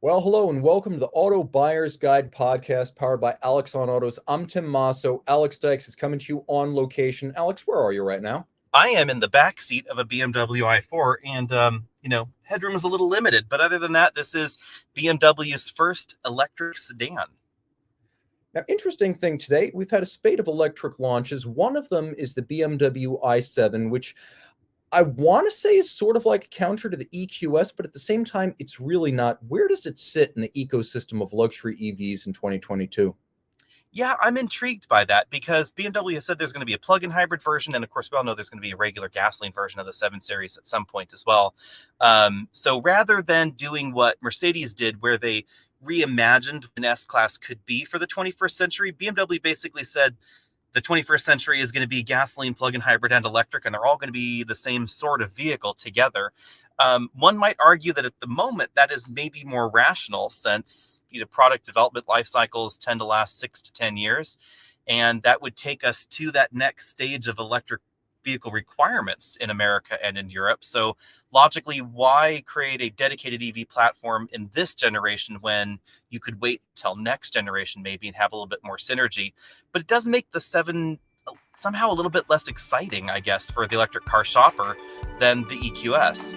Well, hello and welcome to the Auto Buyer's Guide podcast powered by Alex on Autos. I'm Tim Masso. Alex Dykes is coming to you on location. Alex, where are you right now? I am in the back seat of a BMW i4, and headroom is a little limited. But other than that, this is BMW's first electric sedan. Now, interesting thing today, we've had a spate of electric launches. One of them is the BMW i7, which I want to say is sort of like a counter to the EQS, but at the same time, it's really not. Where does it sit in the ecosystem of luxury EVs in 2022? Yeah, I'm intrigued by that because BMW has said there's going to be a plug-in hybrid version, and of course, we all know there's going to be a regular gasoline version of the 7 Series at some point as well. So rather than doing what Mercedes did, where they reimagined an S-Class could be for the 21st century, BMW basically said the 21st century is going to be gasoline, plug-in hybrid, and electric, and they're all going to be the same sort of vehicle together. One might argue that at the moment that is maybe more rational since product development life cycles tend to last 6 to 10 years, and that would take us to that next stage of electric vehicle requirements in America and in Europe. So logically, why create a dedicated EV platform in this generation when you could wait till next generation maybe and have a little bit more synergy? But it does make the 7 somehow a little bit less exciting, I guess, for the electric car shopper than the EQS.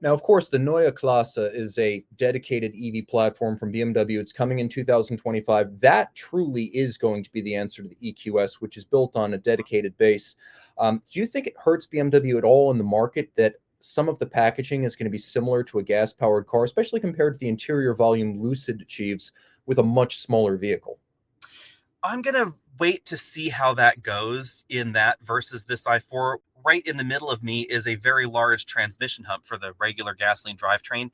Now, of course, the Neue Klasse is a dedicated EV platform from BMW. It's coming in 2025. That truly is going to be the answer to the EQS, which is built on a dedicated base. Do you think it hurts BMW at all in the market that some of the packaging is going to be similar to a gas-powered car, especially compared to the interior volume Lucid achieves with a much smaller vehicle? I'm going to wait to see how that goes in that versus this i4. Right in the middle of me is a very large transmission hump for the regular gasoline drivetrain.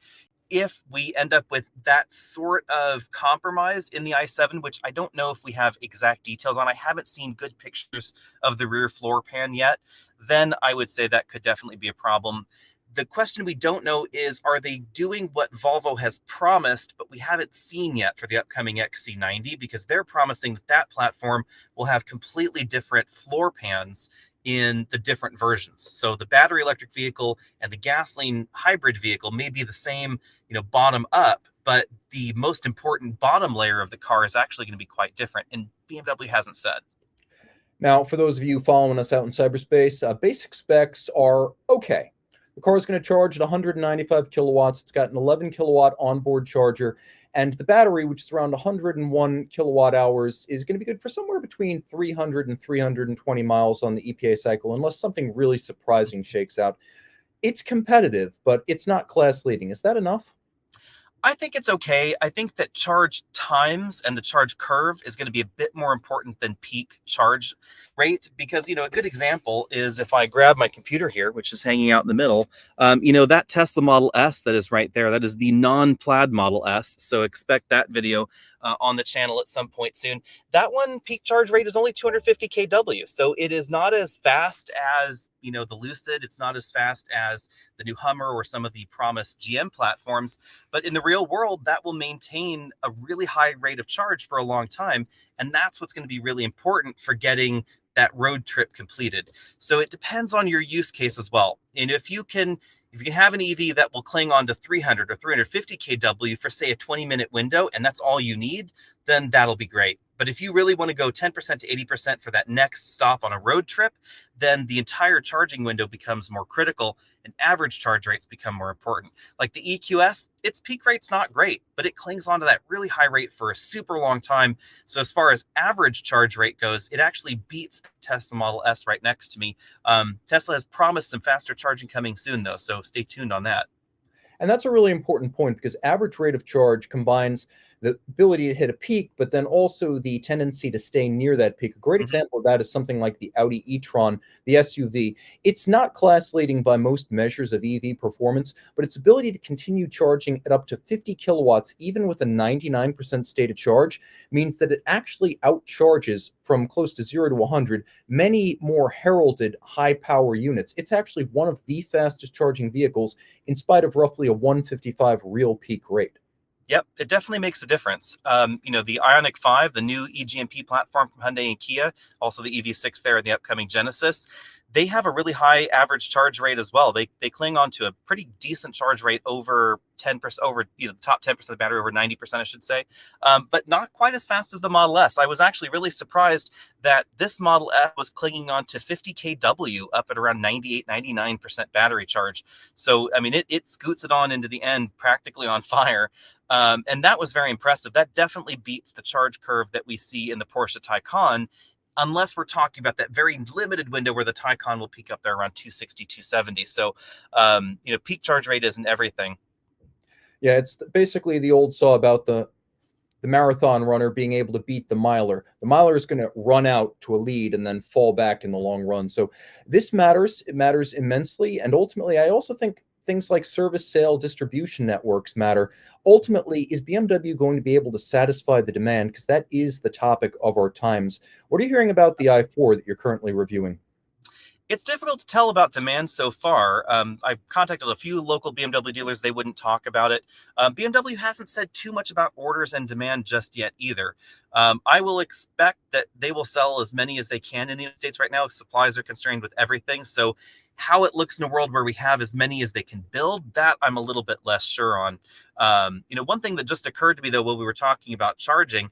If we end up with that sort of compromise in the i7, which I don't know if we have exact details on, I haven't seen good pictures of the rear floor pan yet, then I would say that could definitely be a problem. The question we don't know is, are they doing what Volvo has promised, but we haven't seen yet for the upcoming XC90, because they're promising that that platform will have completely different floor pans in the different versions. So the battery electric vehicle and the gasoline hybrid vehicle may be the same, bottom up, but the most important bottom layer of the car is actually going to be quite different. And BMW hasn't said. Now, for those of you following us out in cyberspace, basic specs are okay. The car is going to charge at 195 kilowatts. It's got an 11 kilowatt onboard charger, and the battery, which is around 101 kilowatt hours, is going to be good for somewhere between 300 and 320 miles on the EPA cycle, unless something really surprising shakes out. It's competitive, but it's not class leading. Is that enough? I think it's okay. I think that charge times and the charge curve is going to be a bit more important than peak charge rate, because, a good example is if I grab my computer here, which is hanging out in the middle, that Tesla Model S that is right there, that is the non-plaid Model S. So expect that video on the channel at some point soon. That one peak charge rate is only 250 kW. So it is not as fast as, the Lucid. It's not as fast as the new Hummer or some of the promised GM platforms. But in the real world, that will maintain a really high rate of charge for a long time. And that's what's going to be really important for getting that road trip completed. So it depends on your use case as well. And if you can have an EV that will cling on to 300 or 350 kW for, say, a 20-minute window, and that's all you need, then that'll be great. But if you really want to go 10% to 80% for that next stop on a road trip, then the entire charging window becomes more critical and average charge rates become more important. Like the EQS, its peak rate's not great, but it clings onto that really high rate for a super long time. So as far as average charge rate goes, it actually beats the Tesla Model S right next to me. Tesla has promised some faster charging coming soon, though, so stay tuned on that. And that's a really important point because average rate of charge combines the ability to hit a peak, but then also the tendency to stay near that peak. A great example of that is something like the Audi e-tron, the SUV. It's not class leading by most measures of EV performance, but its ability to continue charging at up to 50 kilowatts, even with a 99% state of charge, means that it actually outcharges from close to 0 to 100 many more heralded high power units. It's actually one of the fastest charging vehicles in spite of roughly a 155 real peak rate. Yep, it definitely makes a difference. The Ioniq 5, the new eGMP platform from Hyundai and Kia, also the EV6 there in the upcoming Genesis, they have a really high average charge rate as well. They cling on to a pretty decent charge rate over 10%, over the top 10% of the battery, over 90%, I should say, but not quite as fast as the Model S. I was actually really surprised that this Model S was clinging on to 50 kW up at around 98, 99% battery charge. So, I mean, it scoots it on into the end practically on fire. And that was very impressive. That definitely beats the charge curve that we see in the Porsche Taycan, unless we're talking about that very limited window where the Taycan will peak up there around 260, 270. So, peak charge rate isn't everything. Yeah, it's basically the old saw about the marathon runner being able to beat the miler. The miler is going to run out to a lead and then fall back in the long run. So this matters. It matters immensely. And ultimately, I also think things like service sale distribution networks matter. Ultimately, is BMW going to be able to satisfy the demand? Because that is the topic of our times. What are you hearing about the i4 that you're currently reviewing? It's difficult to tell about demand so far. I've contacted a few local BMW dealers. They wouldn't talk about it. BMW hasn't said too much about orders and demand just yet either. I will expect that they will sell as many as they can in the United States right now. Supplies are constrained with everything. So how it looks in a world where we have as many as they can build, that I'm a little bit less sure on. One thing that just occurred to me, though, while we were talking about charging,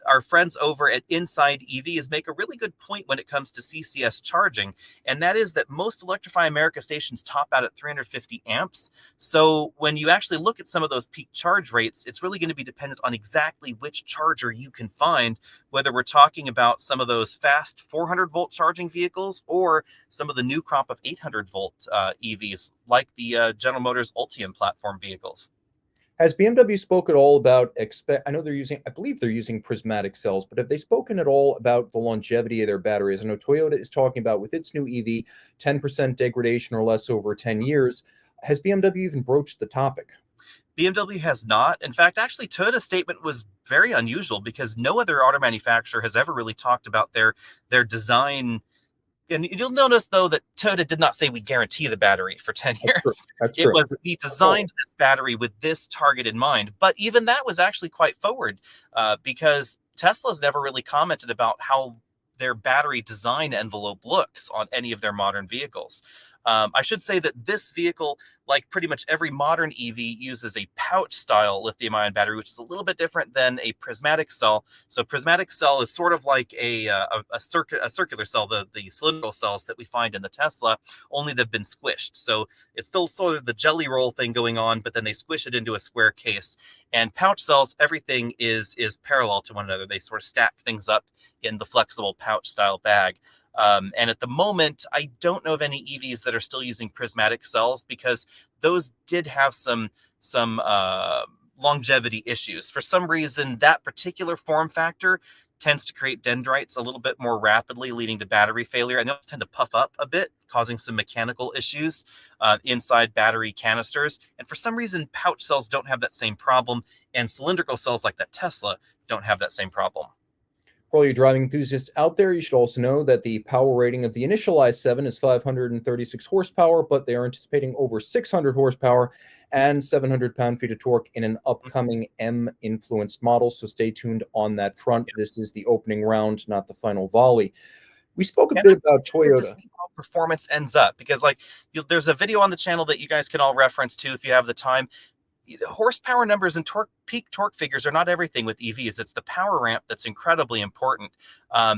our friends over at Inside EVs make a really good point when it comes to CCS charging, and that is that most Electrify America stations top out at 350 amps. So when you actually look at some of those peak charge rates, it's really going to be dependent on exactly which charger you can find, whether we're talking about some of those fast 400-volt charging vehicles or some of the new crop of 800-volt EVs, like the General Motors Ultium platform vehicles. Has BMW spoke at all about I know I believe they're using prismatic cells, but have they spoken at all about the longevity of their batteries? I know Toyota is talking about with its new EV, 10% degradation or less over 10 years. Has BMW even broached the topic? BMW has not. In fact, actually, Toyota's statement was very unusual because no other auto manufacturer has ever really talked about their design. And you'll notice, though, that Toyota did not say we guarantee the battery for 10 That's true. years. That's It true. was, we designed this battery with this target in mind. But even that was actually quite forward because Tesla's never really commented about how their battery design envelope looks on any of their modern vehicles. I should say that this vehicle, like pretty much every modern EV, uses a pouch style lithium ion battery, which is a little bit different than a prismatic cell. So prismatic cell is sort of like a circular cell, the cylindrical cells that we find in the Tesla, only they've been squished. So it's still sort of the jelly roll thing going on, but then they squish it into a square case. And pouch cells, everything is parallel to one another. They sort of stack things up in the flexible pouch style bag. And at the moment, I don't know of any EVs that are still using prismatic cells because those did have some longevity issues. For some reason, that particular form factor tends to create dendrites a little bit more rapidly, leading to battery failure. And those tend to puff up a bit, causing some mechanical issues inside battery canisters. And for some reason, pouch cells don't have that same problem, and cylindrical cells like that Tesla don't have that same problem. For all you driving enthusiasts out there, you should also know that the power rating of the initial i7 is 536 horsepower, but they are anticipating over 600 horsepower and 700 pound-feet of torque in an upcoming M-influenced model. So stay tuned on that front. This is the opening round, not the final volley. We spoke a bit about Toyota. To see how performance ends up, because there's a video on the channel that you guys can all reference to if you have the time. Horsepower numbers and peak torque figures are not everything with EVs. It's the power ramp that's incredibly important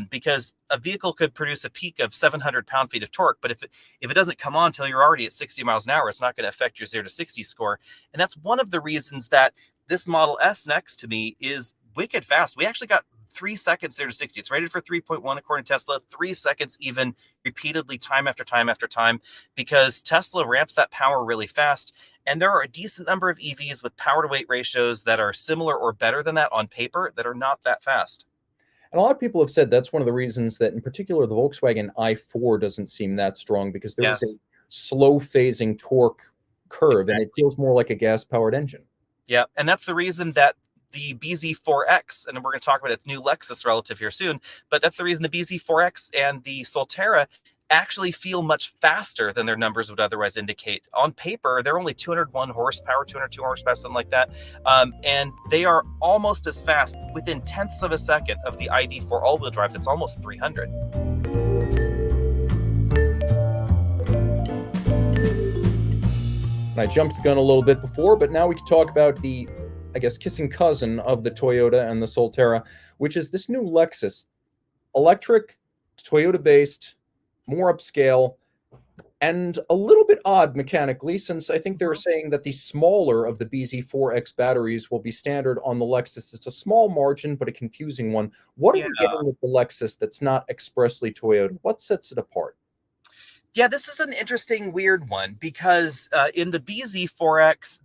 because a vehicle could produce a peak of 700 pound-feet of torque, but if it doesn't come on until you're already at 60 miles an hour, it's not going to affect your 0 to 60 score. And that's one of the reasons that this Model S next to me is wicked fast. We actually got 3 seconds 0 to 60. It's rated for 3.1 according to Tesla, 3 seconds even, repeatedly, time after time after time, because Tesla ramps that power really fast. And there are a decent number of EVs with power to weight ratios that are similar or better than that on paper that are not that fast. And a lot of people have said that's one of the reasons that, in particular, the Volkswagen i4 doesn't seem that strong, because there is a Yes, slow phasing torque curve, and exactly. it feels more like a gas-powered engine. Yeah, and that's the reason that the BZ4X, and we're going to talk about its new Lexus relative here soon, but that's the reason the BZ4X and the Solterra actually feel much faster than their numbers would otherwise indicate. On paper, they're only 201 horsepower, 202 horsepower, something like that. And they are almost as fast, within tenths of a second, of the ID4 all-wheel drive that's almost 300. And I jumped the gun a little bit before, but now we can talk about the, I guess, kissing cousin of the Toyota and the Solterra, which is this new Lexus. Electric, Toyota-based, more upscale, and a little bit odd mechanically, since I think they were saying that the smaller of the BZ4X batteries will be standard on the Lexus. It's a small margin, but a confusing one. What are Yeah. we getting with the Lexus that's not expressly Toyota? What sets it apart? Yeah, this is an interesting, weird one, because in the BZ4X,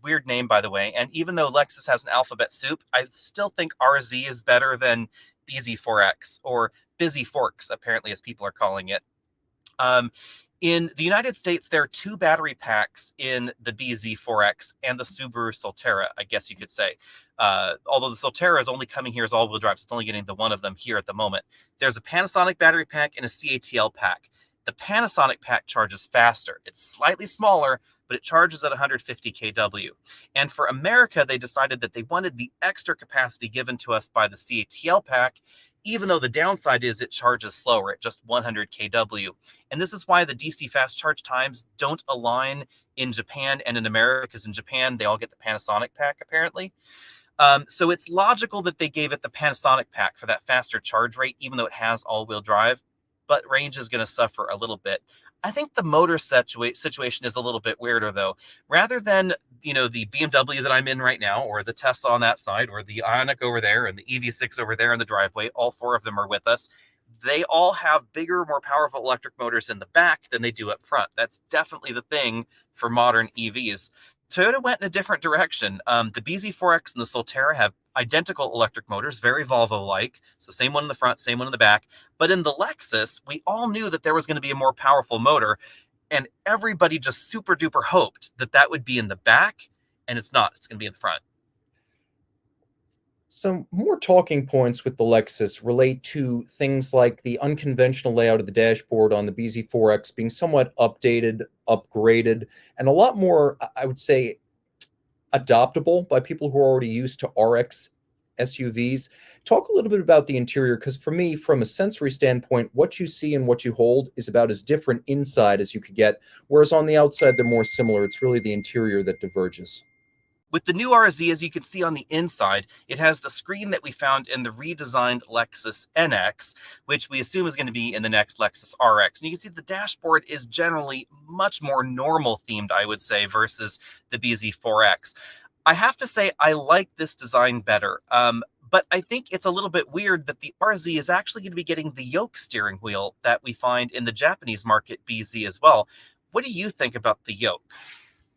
weird name, by the way, and even though Lexus has an alphabet soup, I still think RZ is better than BZ4X, or Busy Forks, apparently, as people are calling it. In the United States, there are 2 battery packs in the BZ4X and the Subaru Solterra, I guess you could say. Although the Solterra is only coming here as all-wheel drive, so it's only getting the one of them here at the moment. There's a Panasonic battery pack and a CATL pack. The Panasonic pack charges faster. It's slightly smaller, but it charges at 150 kW. And for America, they decided that they wanted the extra capacity given to us by the CATL pack, even though the downside is it charges slower at just 100 kW. And this is why the DC fast charge times don't align in Japan and in America, because in Japan, they all get the Panasonic pack, apparently. So it's logical that they gave it the Panasonic pack for that faster charge rate, even though it has all-wheel drive, but range is going to suffer a little bit. I think the motor situation is a little bit weirder, though. Rather than, the BMW that I'm in right now, or the Tesla on that side, or the Ioniq over there, and the EV6 over there in the driveway, all 4 of them are with us. They all have bigger, more powerful electric motors in the back than they do up front. That's definitely the thing for modern EVs. Toyota went in a different direction. The BZ4X and the Solterra have identical electric motors, very Volvo-like. So same one in the front, same one in the back. But in the Lexus, we all knew that there was going to be a more powerful motor, and everybody just super duper hoped that that would be in the back, and it's not. It's going to be in the front. Some more talking points with the Lexus relate to things like the unconventional layout of the dashboard on the BZ4X being somewhat updated, upgraded, and a lot more, I would say, adoptable by people who are already used to RX SUVs. Talk a little bit about the interior, because for me, from a sensory standpoint, what you see and what you hold is about as different inside as you could get, whereas on the outside, they're more similar. It's really the interior that diverges. With the new RZ, as you can see on the inside, it has the screen that we found in the redesigned Lexus NX, which we assume is going to be in the next Lexus RX. And you can see the dashboard is generally much more normal themed, I would say, versus the BZ4X. I have to say, I like this design better. But I think it's a little bit weird that the RZ is actually going to be getting the yoke steering wheel that we find in the Japanese market BZ as well. What do you think about the yoke?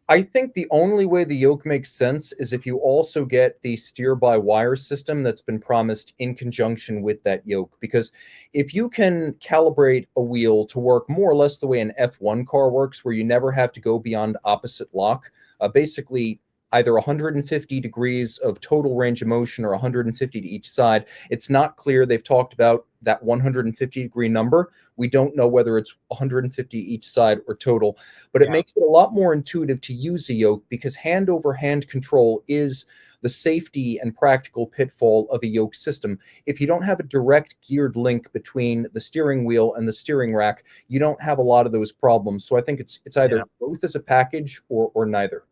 I think the only way the yoke makes sense is if you also get the steer-by-wire system that's been promised in conjunction with that yoke. Because if you can calibrate a wheel to work more or less the way an F1 car works, where you never have to go beyond opposite lock, basically either 150 degrees of total range of motion or 150 to each side. It's not clear. They've talked about that 150-degree number. We don't know whether it's 150 each side or total, but it makes it a lot more intuitive to use a yoke, because hand-over-hand control is the safety and practical pitfall of a yoke system. If you don't have a direct geared link between the steering wheel and the steering rack, you don't have a lot of those problems. So I think it's either both as a package or neither.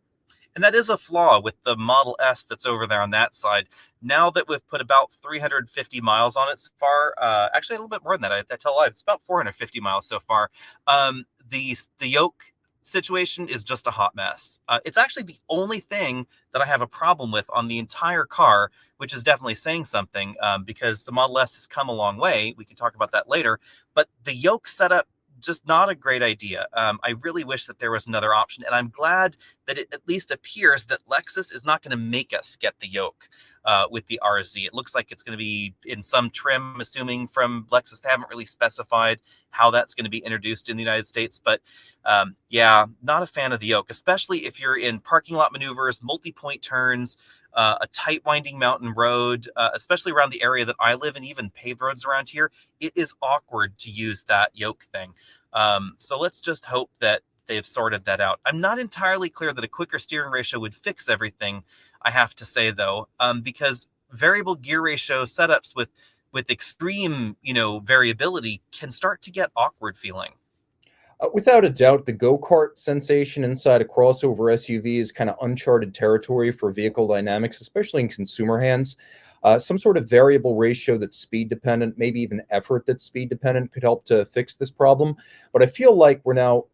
And that is a flaw with the Model S that's over there on that side. Now that we've put about 350 miles on it so far, actually a little bit more than that. I tell a lie, it's about 450 miles so far. The yoke situation is just a hot mess. It's actually the only thing that I have a problem with on the entire car, which is definitely saying something, because the Model S has come a long way. We can talk about that later, but the yoke setup, just not a great idea. I really wish that there was another option, and I'm glad that it at least appears that Lexus is not going to make us get the yoke with the RZ. It looks like it's going to be in some trim, assuming from Lexus. They haven't really specified how that's going to be introduced in the United States, but yeah, not a fan of the yoke, especially if you're in parking lot maneuvers, multi-point turns, a tight winding mountain road, especially around the area that I live in, even paved roads around here. It is awkward to use that yoke thing. So let's just hope that they've sorted that out. I'm not entirely clear that a quicker steering ratio would fix everything, I have to say, though, because variable gear ratio setups with extreme, variability can start to get awkward feeling. Without a doubt, the go-kart sensation inside a crossover SUV is kind of uncharted territory for vehicle dynamics, especially in consumer hands. Some sort of variable ratio that's speed dependent, maybe even effort that's speed dependent, could help to fix this problem. But I feel like we're now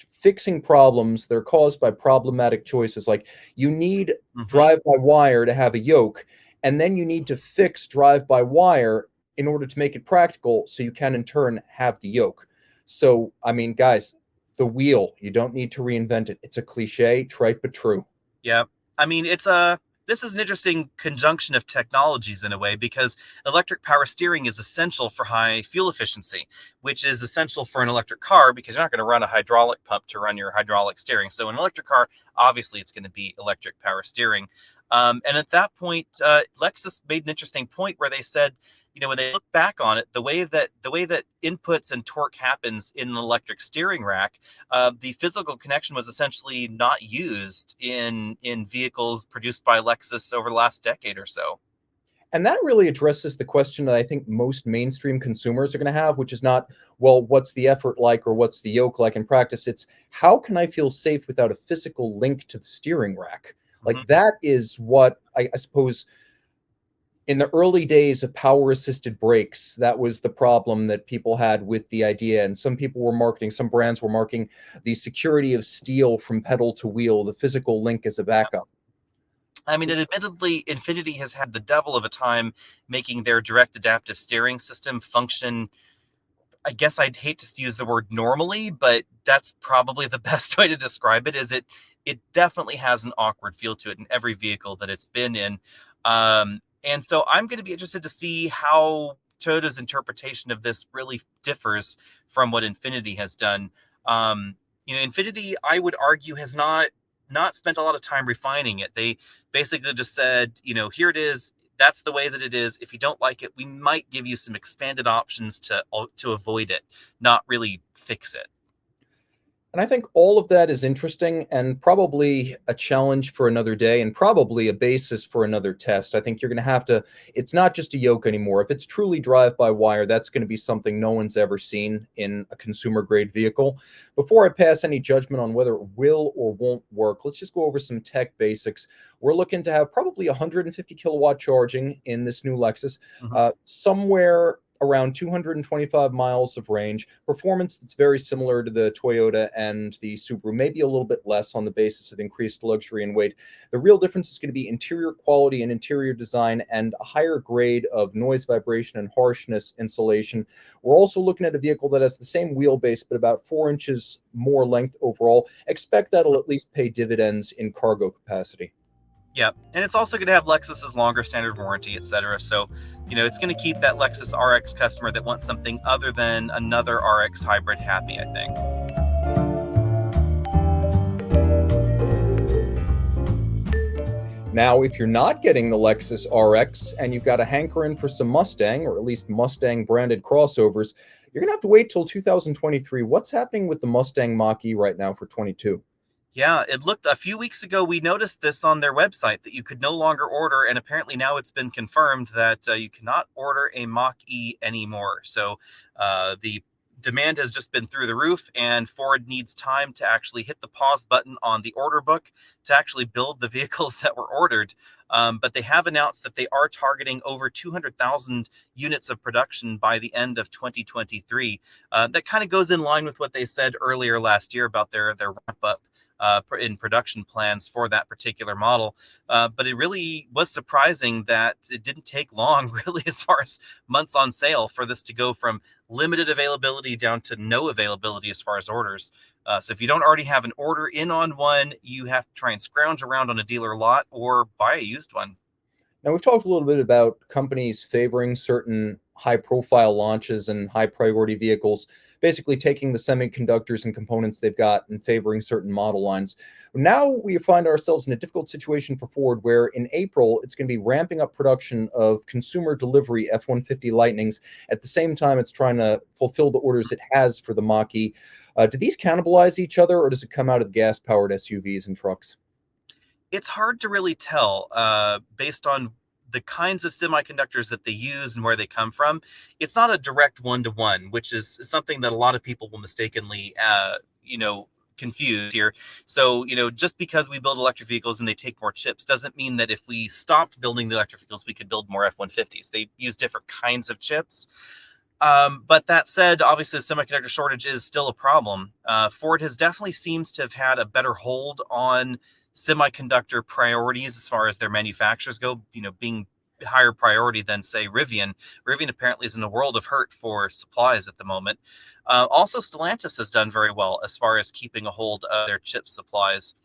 fixing problems that are caused by problematic choices. Like, you need drive-by-wire to have a yoke, and then you need to fix drive-by-wire in order to make it practical so you can in turn have the yoke. So, I mean, guys, the wheel, you don't need to reinvent it. It's a cliche, trite but true. Yeah. I mean, this is an interesting conjunction of technologies in a way, because electric power steering is essential for high fuel efficiency, which is essential for an electric car because you're not going to run a hydraulic pump to run your hydraulic steering. So an electric car, obviously it's going to be electric power steering. And at that point, Lexus made an interesting point where they said, when they look back on it, the way that inputs and torque happens in an electric steering rack, the physical connection was essentially not used in vehicles produced by Lexus over the last decade or so. And that really addresses the question that I think most mainstream consumers are going to have, which is not, well, what's the effort like or what's the yoke like in practice? It's, how can I feel safe without a physical link to the steering rack? Like, that is what I suppose in the early days of power assisted brakes, that was the problem that people had with the idea. And some brands were marketing the security of steel from pedal to wheel, the physical link as a backup. I mean, admittedly, Infiniti has had the devil of a time making their direct adaptive steering system function. I guess I'd hate to use the word normally, but that's probably the best way to describe it. Is it definitely has an awkward feel to it in every vehicle that it's been in. And so I'm going to be interested to see how Toyota's interpretation of this really differs from what Infiniti has done. Infiniti, I would argue, has not spent a lot of time refining it. They basically just said, here it is. That's the way that it is. If you don't like it, we might give you some expanded options to avoid it, not really fix it. And I think all of that is interesting and probably a challenge for another day and probably a basis for another test. I think you're going to have to, it's not just a yoke anymore. If it's truly drive-by-wire, that's going to be something no one's ever seen in a consumer-grade vehicle. Before I pass any judgment on whether it will or won't work, let's just go over some tech basics. We're looking to have probably 150 kilowatt charging in this new Lexus, somewhere around 225 miles of range, performance that's very similar to the Toyota and the Subaru, maybe a little bit less on the basis of increased luxury and weight. The real difference is going to be interior quality and interior design and a higher grade of noise, vibration, and harshness insulation. We're also looking at a vehicle that has the same wheelbase, but about 4 inches more length overall. Expect that'll at least pay dividends in cargo capacity. Yeah, and it's also going to have Lexus's longer standard warranty, etc. So, it's going to keep that Lexus RX customer that wants something other than another RX hybrid happy, I think. Now, if you're not getting the Lexus RX and you've got a hankering for some Mustang, or at least Mustang branded crossovers, you're going to have to wait till 2023. What's happening with the Mustang Mach-E right now for 22? Yeah, it looked a few weeks ago, we noticed this on their website that you could no longer order, and apparently now it's been confirmed that you cannot order a Mach-E anymore. So the demand has just been through the roof, and Ford needs time to actually hit the pause button on the order book to actually build the vehicles that were ordered. But they have announced that they are targeting over 200,000 units of production by the end of 2023. That kind of goes in line with what they said earlier last year about their ramp up in production plans for that particular model. But it really was surprising that it didn't take long, really, as far as months on sale, for this to go from limited availability down to no availability as far as orders. So if you don't already have an order in on one, you have to try and scrounge around on a dealer lot or buy a used one. Now, we've talked a little bit about companies favoring certain high-profile launches and high-priority vehicles, basically taking the semiconductors and components they've got and favoring certain model lines. Now we find ourselves in a difficult situation for Ford, where in April, it's going to be ramping up production of consumer delivery F-150 Lightnings. At the same time, it's trying to fulfill the orders it has for the Mach-E. Do these cannibalize each other, or does it come out of gas-powered SUVs and trucks? It's hard to really tell based on the kinds of semiconductors that they use and where they come from. It's not a direct one-to-one, which is something that a lot of people will mistakenly, confuse here. So, just because we build electric vehicles and they take more chips doesn't mean that if we stopped building the electric vehicles, we could build more F-150s. They use different kinds of chips. But that said, obviously the semiconductor shortage is still a problem. Ford has definitely seems to have had a better hold on semiconductor priorities as far as their manufacturers go, being higher priority than, say, Rivian. Rivian apparently is in a world of hurt for supplies at the moment. Also, Stellantis has done very well as far as keeping a hold of their chip supplies.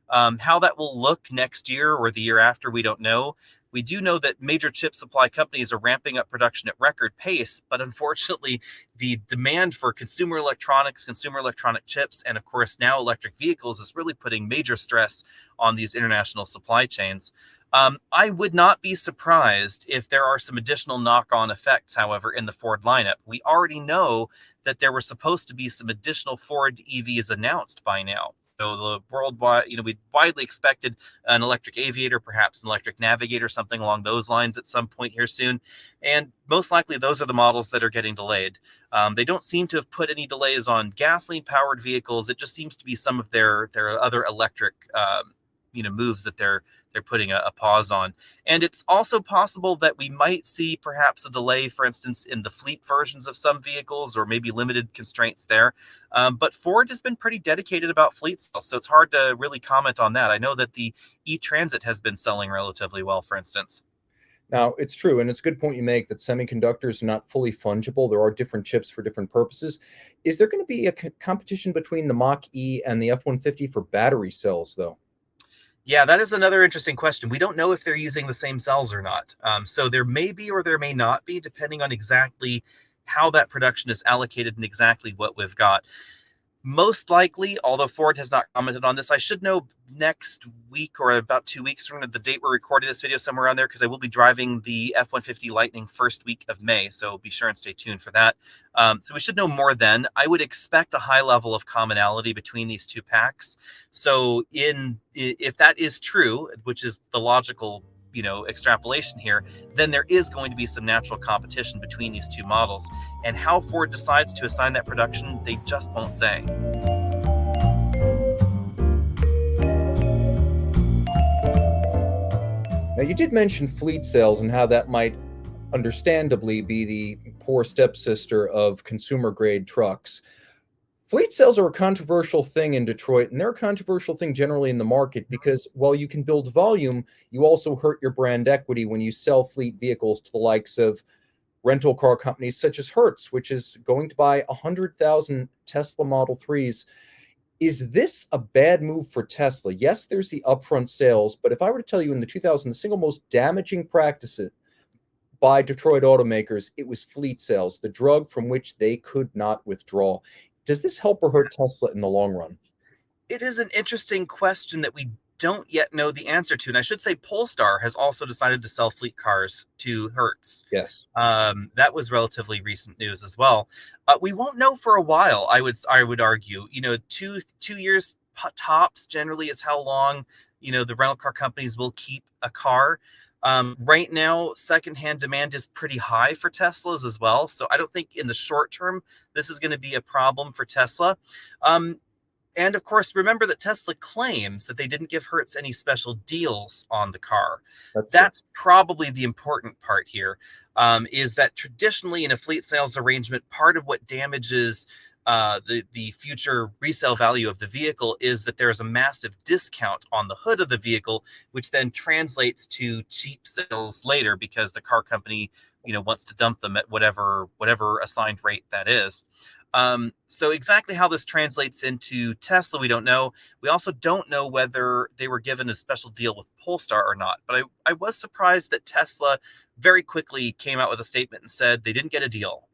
How that will look next year or the year after, we don't know. We do know that major chip supply companies are ramping up production at record pace, but unfortunately, the demand for consumer electronics, consumer electronic chips, and of course now electric vehicles is really putting major stress on these international supply chains. I would not be surprised if there are some additional knock-on effects, however, in the Ford lineup. We already know that there were supposed to be some additional Ford EVs announced by now. So the worldwide, we widely expected an electric Aviator, perhaps an electric Navigator, something along those lines at some point here soon. And most likely those are the models that are getting delayed. They don't seem to have put any delays on gasoline-powered vehicles. It just seems to be some of their other electric moves that they're putting a pause on. And it's also possible that we might see perhaps a delay, for instance, in the fleet versions of some vehicles, or maybe limited constraints there. But Ford has been pretty dedicated about fleet sales, so it's hard to really comment on that. I know that the e-Transit has been selling relatively well, for instance. Now, it's true, and it's a good point you make that semiconductors are not fully fungible. There are different chips for different purposes. Is there going to be a competition between the Mach-E and the F-150 for battery cells, though? Yeah, that is another interesting question. We don't know if they're using the same cells or not. So there may be or there may not be, depending on exactly how that production is allocated and exactly what we've got. Most likely, although Ford has not commented on this, I should know next week or about 2 weeks from the date we're recording this video, somewhere around there, because I will be driving the F-150 Lightning first week of May. So be sure and stay tuned for that. So we should know more then. I would expect a high level of commonality between these two packs. So if that is true, which is the logical extrapolation here, then there is going to be some natural competition between these two models. And how Ford decides to assign that production, they just won't say. Now, you did mention fleet sales and how that might understandably be the poor stepsister of consumer-grade trucks. Fleet sales are a controversial thing in Detroit, and they're a controversial thing generally in the market because while you can build volume, you also hurt your brand equity when you sell fleet vehicles to the likes of rental car companies such as Hertz, which is going to buy 100,000 Tesla Model 3s. Is this a bad move for Tesla? Yes, there's the upfront sales, but if I were to tell you in the 2000s, the single most damaging practice by Detroit automakers, it was fleet sales, the drug from which they could not withdraw. Does this help or hurt Tesla in the long run? It is an interesting question that we don't yet know the answer to. And I should say Polestar has also decided to sell fleet cars to Hertz. Yes. That was relatively recent news as well. We won't know for a while, I would argue. 2 years tops generally is how long, the rental car companies will keep a car. Right now, secondhand demand is pretty high for Teslas as well. So I don't think in the short term, this is going to be a problem for Tesla. And of course, remember that Tesla claims that they didn't give Hertz any special deals on the car. That's true. That's probably the important part here, is that traditionally in a fleet sales arrangement, part of what damages the future resale value of the vehicle is that there's a massive discount on the hood of the vehicle, which then translates to cheap sales later because the car company, wants to dump them at whatever assigned rate that is. So exactly how this translates into Tesla, we don't know. We also don't know whether they were given a special deal with Polestar or not. But I was surprised that Tesla very quickly came out with a statement and said they didn't get a deal.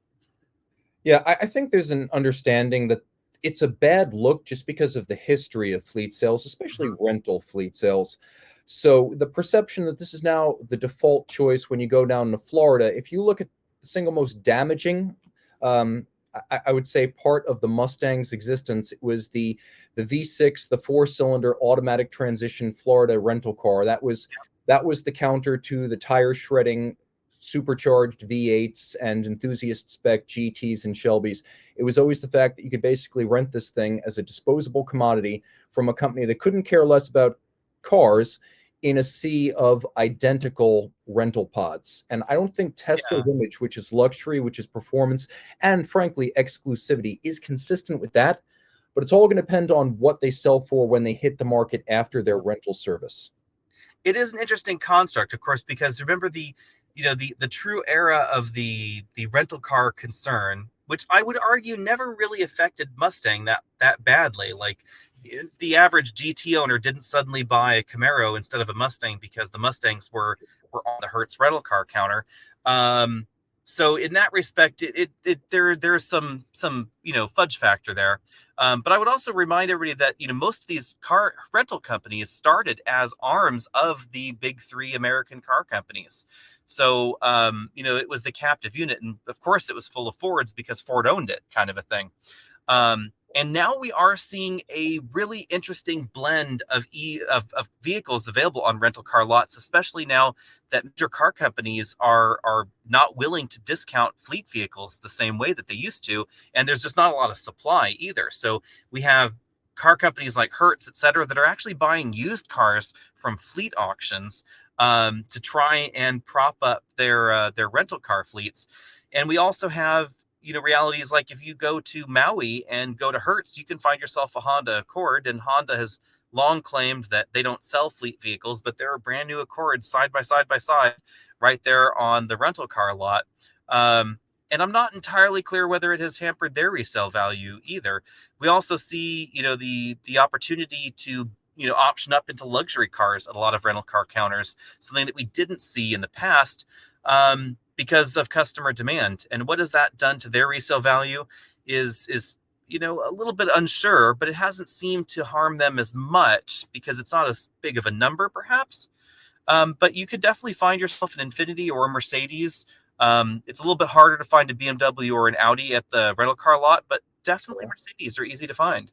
Yeah, I think there's an understanding that it's a bad look just because of the history of fleet sales, especially rental fleet sales. So the perception that this is now the default choice when you go down to Florida, if you look at the single most damaging, I would say, part of the Mustang's existence, it was the V6, the four-cylinder automatic transmission Florida rental car. That was the counter to the tire shredding supercharged V8s and enthusiast spec GTs and Shelbys. It was always the fact that you could basically rent this thing as a disposable commodity from a company that couldn't care less about cars in a sea of identical rental pods. And I don't think Tesla's image, which is luxury, which is performance, and frankly, exclusivity, is consistent with that. But it's all going to depend on what they sell for when they hit the market after their rental service. It is an interesting construct, of course, because remember the true era of the rental car concern, which I would argue never really affected Mustang that badly. Like the average GT owner didn't suddenly buy a Camaro instead of a Mustang because the Mustangs were on the Hertz rental car counter. So in that respect, there's some fudge factor there. But I would also remind everybody that most of these car rental companies started as arms of the big three American car companies. So it was the captive unit, and of course it was full of Fords because Ford owned it, kind of a thing. And now we are seeing a really interesting blend of vehicles available on rental car lots, especially now that major car companies are not willing to discount fleet vehicles the same way that they used to, and there's just not a lot of supply either. So we have car companies like Hertz, et cetera, that are actually buying used cars from fleet auctions to try and prop up their rental car fleets. And we also have realities like if you go to Maui and go to Hertz, you can find yourself a Honda Accord, and Honda has long claimed that they don't sell fleet vehicles, but there are brand new Accords side by side right there on the rental car lot. And I'm not entirely clear whether it has hampered their resale value either. We also see, the opportunity to, option up into luxury cars at a lot of rental car counters, something that we didn't see in the past. Because of customer demand. And what has that done to their resale value is a little bit unsure, but it hasn't seemed to harm them as much because it's not as big of a number, perhaps. But you could definitely find yourself an Infiniti or a Mercedes. It's a little bit harder to find a BMW or an Audi at the rental car lot, but definitely Mercedes are easy to find.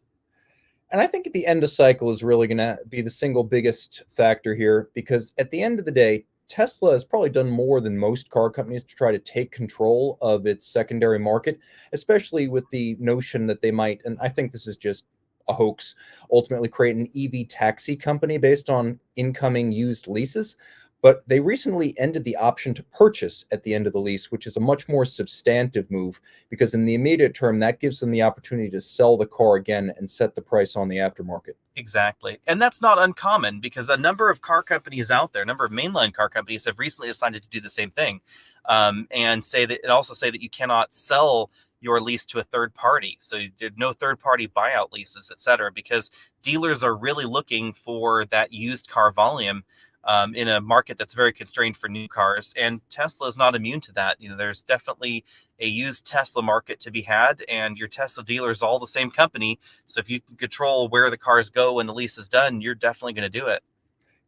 And I think at the end of cycle is really going to be the single biggest factor here, because at the end of the day, Tesla has probably done more than most car companies to try to take control of its secondary market, especially with the notion that they might, and I think this is just a hoax, ultimately create an EV taxi company based on incoming used leases. But they recently ended the option to purchase at the end of the lease, which is a much more substantive move, because in the immediate term, that gives them the opportunity to sell the car again and set the price on the aftermarket. Exactly. And that's not uncommon because a number of car companies out there, a number of mainline car companies have recently decided to do the same thing, and say that you cannot sell your lease to a third party. So there's no third party buyout leases, et cetera, because dealers are really looking for that used car volume in a market that's very constrained for new cars. And Tesla is not immune to that. There's definitely a used Tesla market to be had, and your Tesla dealer is all the same company. So if you can control where the cars go when the lease is done, you're definitely going to do it.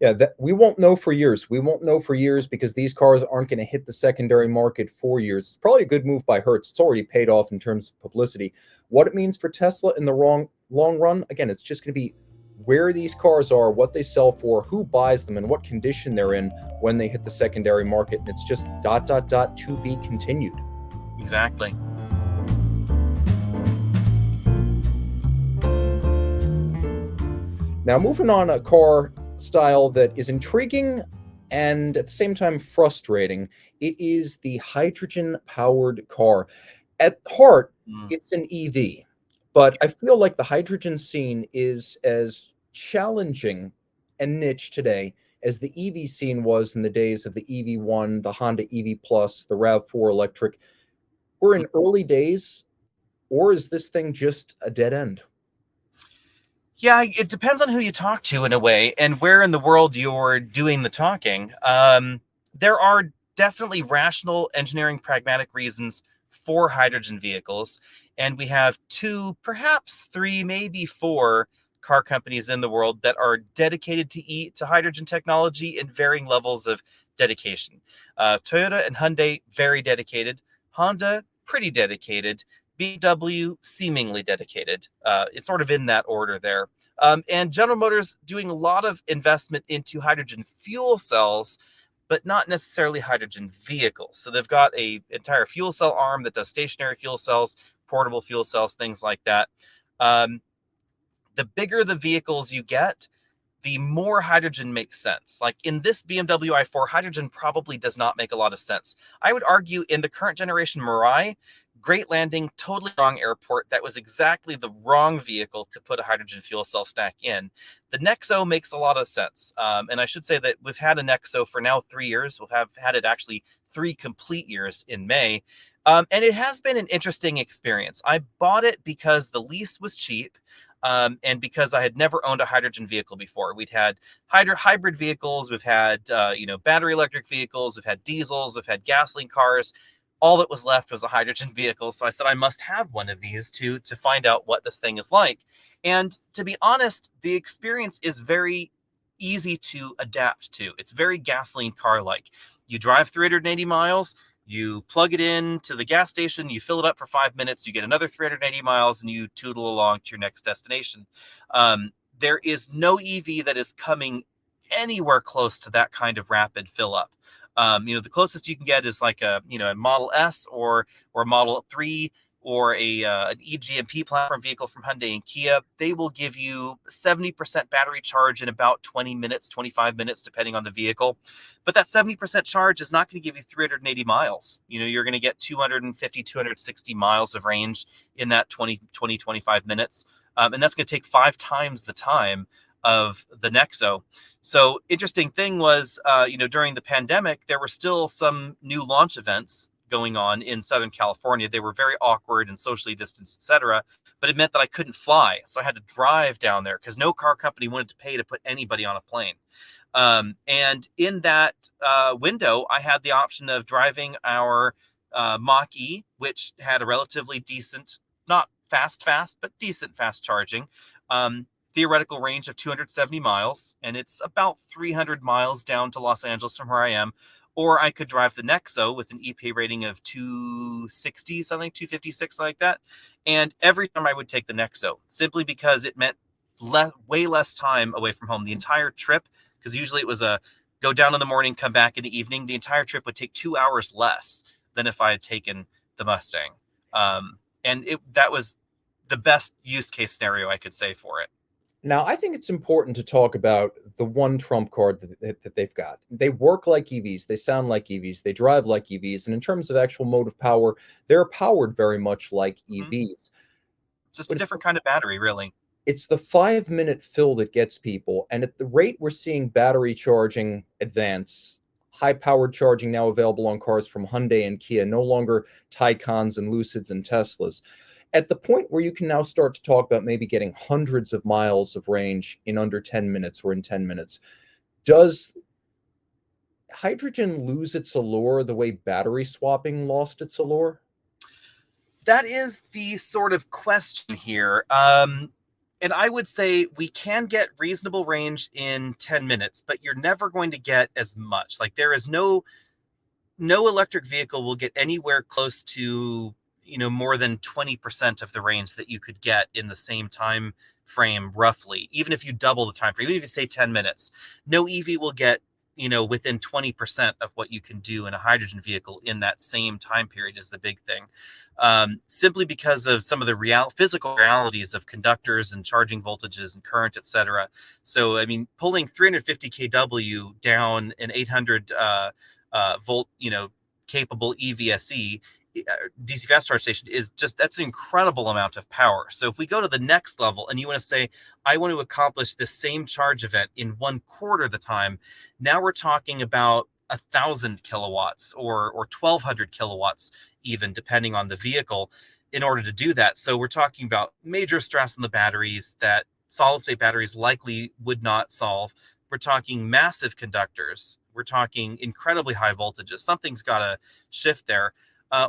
Yeah, we won't know for years. We won't know for years because these cars aren't going to hit the secondary market for years. It's probably a good move by Hertz. It's already paid off in terms of publicity. What it means for Tesla in the long run, again, it's just going to be where these cars are, what they sell for, who buys them, and what condition they're in when they hit the secondary market. And it's just ... to be continued. Exactly. Now, moving on, a car style that is intriguing and at the same time frustrating. It is the hydrogen-powered car. At heart, it's an EV, but I feel like the hydrogen scene is as challenging and niche today as the EV scene was in the days of the EV1, the Honda EV Plus, the RAV4 electric. We're in early days, or is this thing just a dead end? Yeah, it depends on who you talk to in a way, and where in the world you're doing the talking. There are definitely rational engineering pragmatic reasons for hydrogen vehicles, and we have two, perhaps three, maybe four car companies in the world that are dedicated to hydrogen technology in varying levels of dedication. Toyota and Hyundai, very dedicated. Honda, pretty dedicated. BMW, seemingly dedicated. It's sort of in that order there. And General Motors doing a lot of investment into hydrogen fuel cells, but not necessarily hydrogen vehicles. So they've got an entire fuel cell arm that does stationary fuel cells, portable fuel cells, things like that. The bigger the vehicles you get, the more hydrogen makes sense. Like in this BMW i4, hydrogen probably does not make a lot of sense. I would argue in the current generation Mirai, great landing, totally wrong airport. That was exactly the wrong vehicle to put a hydrogen fuel cell stack in. The Nexo makes a lot of sense. And I should say that we've had a Nexo for now 3 years. We'll have had it actually 3 complete years in May. And it has been an interesting experience. I bought it because the lease was cheap. And because I had never owned a hydrogen vehicle before. We'd had hybrid vehicles, we've had battery electric vehicles, we've had diesels, we've had gasoline cars. All that was left was a hydrogen vehicle. So I said I must have one of these to find out what this thing is like. And to be honest, the experience is very easy to adapt to. It's very gasoline car-like. You drive 380 miles, you plug it in to the gas station, you fill it up for 5 minutes, you get another 380 miles, and you tootle along to your next destination. There is no EV that is coming anywhere close to that kind of rapid fill up. The closest you can get is like a Model S or a Model 3 or an eGMP platform vehicle from Hyundai and Kia. They will give you 70% battery charge in about 20 minutes, 25 minutes, depending on the vehicle. But that 70% charge is not going to give you 380 miles. You're going to get 250, 260 miles of range in that 20, 25 minutes. And that's going to take 5 times the time of the Nexo. So interesting thing was, during the pandemic, there were still some new launch events going on in Southern California. They were very awkward and socially distanced, etc. But it meant that I couldn't fly. So I had to drive down there because no car company wanted to pay to put anybody on a plane. And in that window, I had the option of driving our Mach-E, which had a relatively decent, not fast, but decent fast charging. Theoretical range of 270 miles, and it's about 300 miles down to Los Angeles from where I am. Or I could drive the Nexo with an EPA rating of 260 something, 256 like that. And every time I would take the Nexo, simply because it meant way less time away from home. The entire trip, because usually it was a go down in the morning, come back in the evening. The entire trip would take 2 hours less than if I had taken the Mustang. And that was the best use case scenario I could say for it. Now, I think it's important to talk about the one trump card that they've got. They work like EVs, they sound like EVs, they drive like EVs, and in terms of actual motive power, they're powered very much like EVs. Just a different kind of battery, really. It's the 5-minute fill that gets people, and at the rate we're seeing battery charging advance, high-powered charging now available on cars from Hyundai and Kia, no longer Taycans and Lucids and Teslas. At the point where you can now start to talk about maybe getting hundreds of miles of range in under 10 minutes or in 10 minutes, does hydrogen lose its allure the way battery swapping lost its allure? That is the sort of question here. And I would say we can get reasonable range in 10 minutes, but you're never going to get as much. Like there is no electric vehicle will get anywhere close to more than 20% of the range that you could get in the same time frame roughly, even if you double the time frame, even if you say 10 minutes, no EV will get, within 20% of what you can do in a hydrogen vehicle in that same time period is the big thing. Simply because of some of the physical realities of conductors and charging voltages and current, etc. So, I mean, pulling 350 kW down an 800 volt, capable EVSE DC fast charge station that's an incredible amount of power. So if we go to the next level and you want to say, I want to accomplish this same charge event in 1/4 the time, now we're talking about 1,000 kilowatts or 1,200 kilowatts, even depending on the vehicle, in order to do that. So we're talking about major stress on the batteries that solid state batteries likely would not solve. We're talking massive conductors. We're talking incredibly high voltages. Something's got to shift there.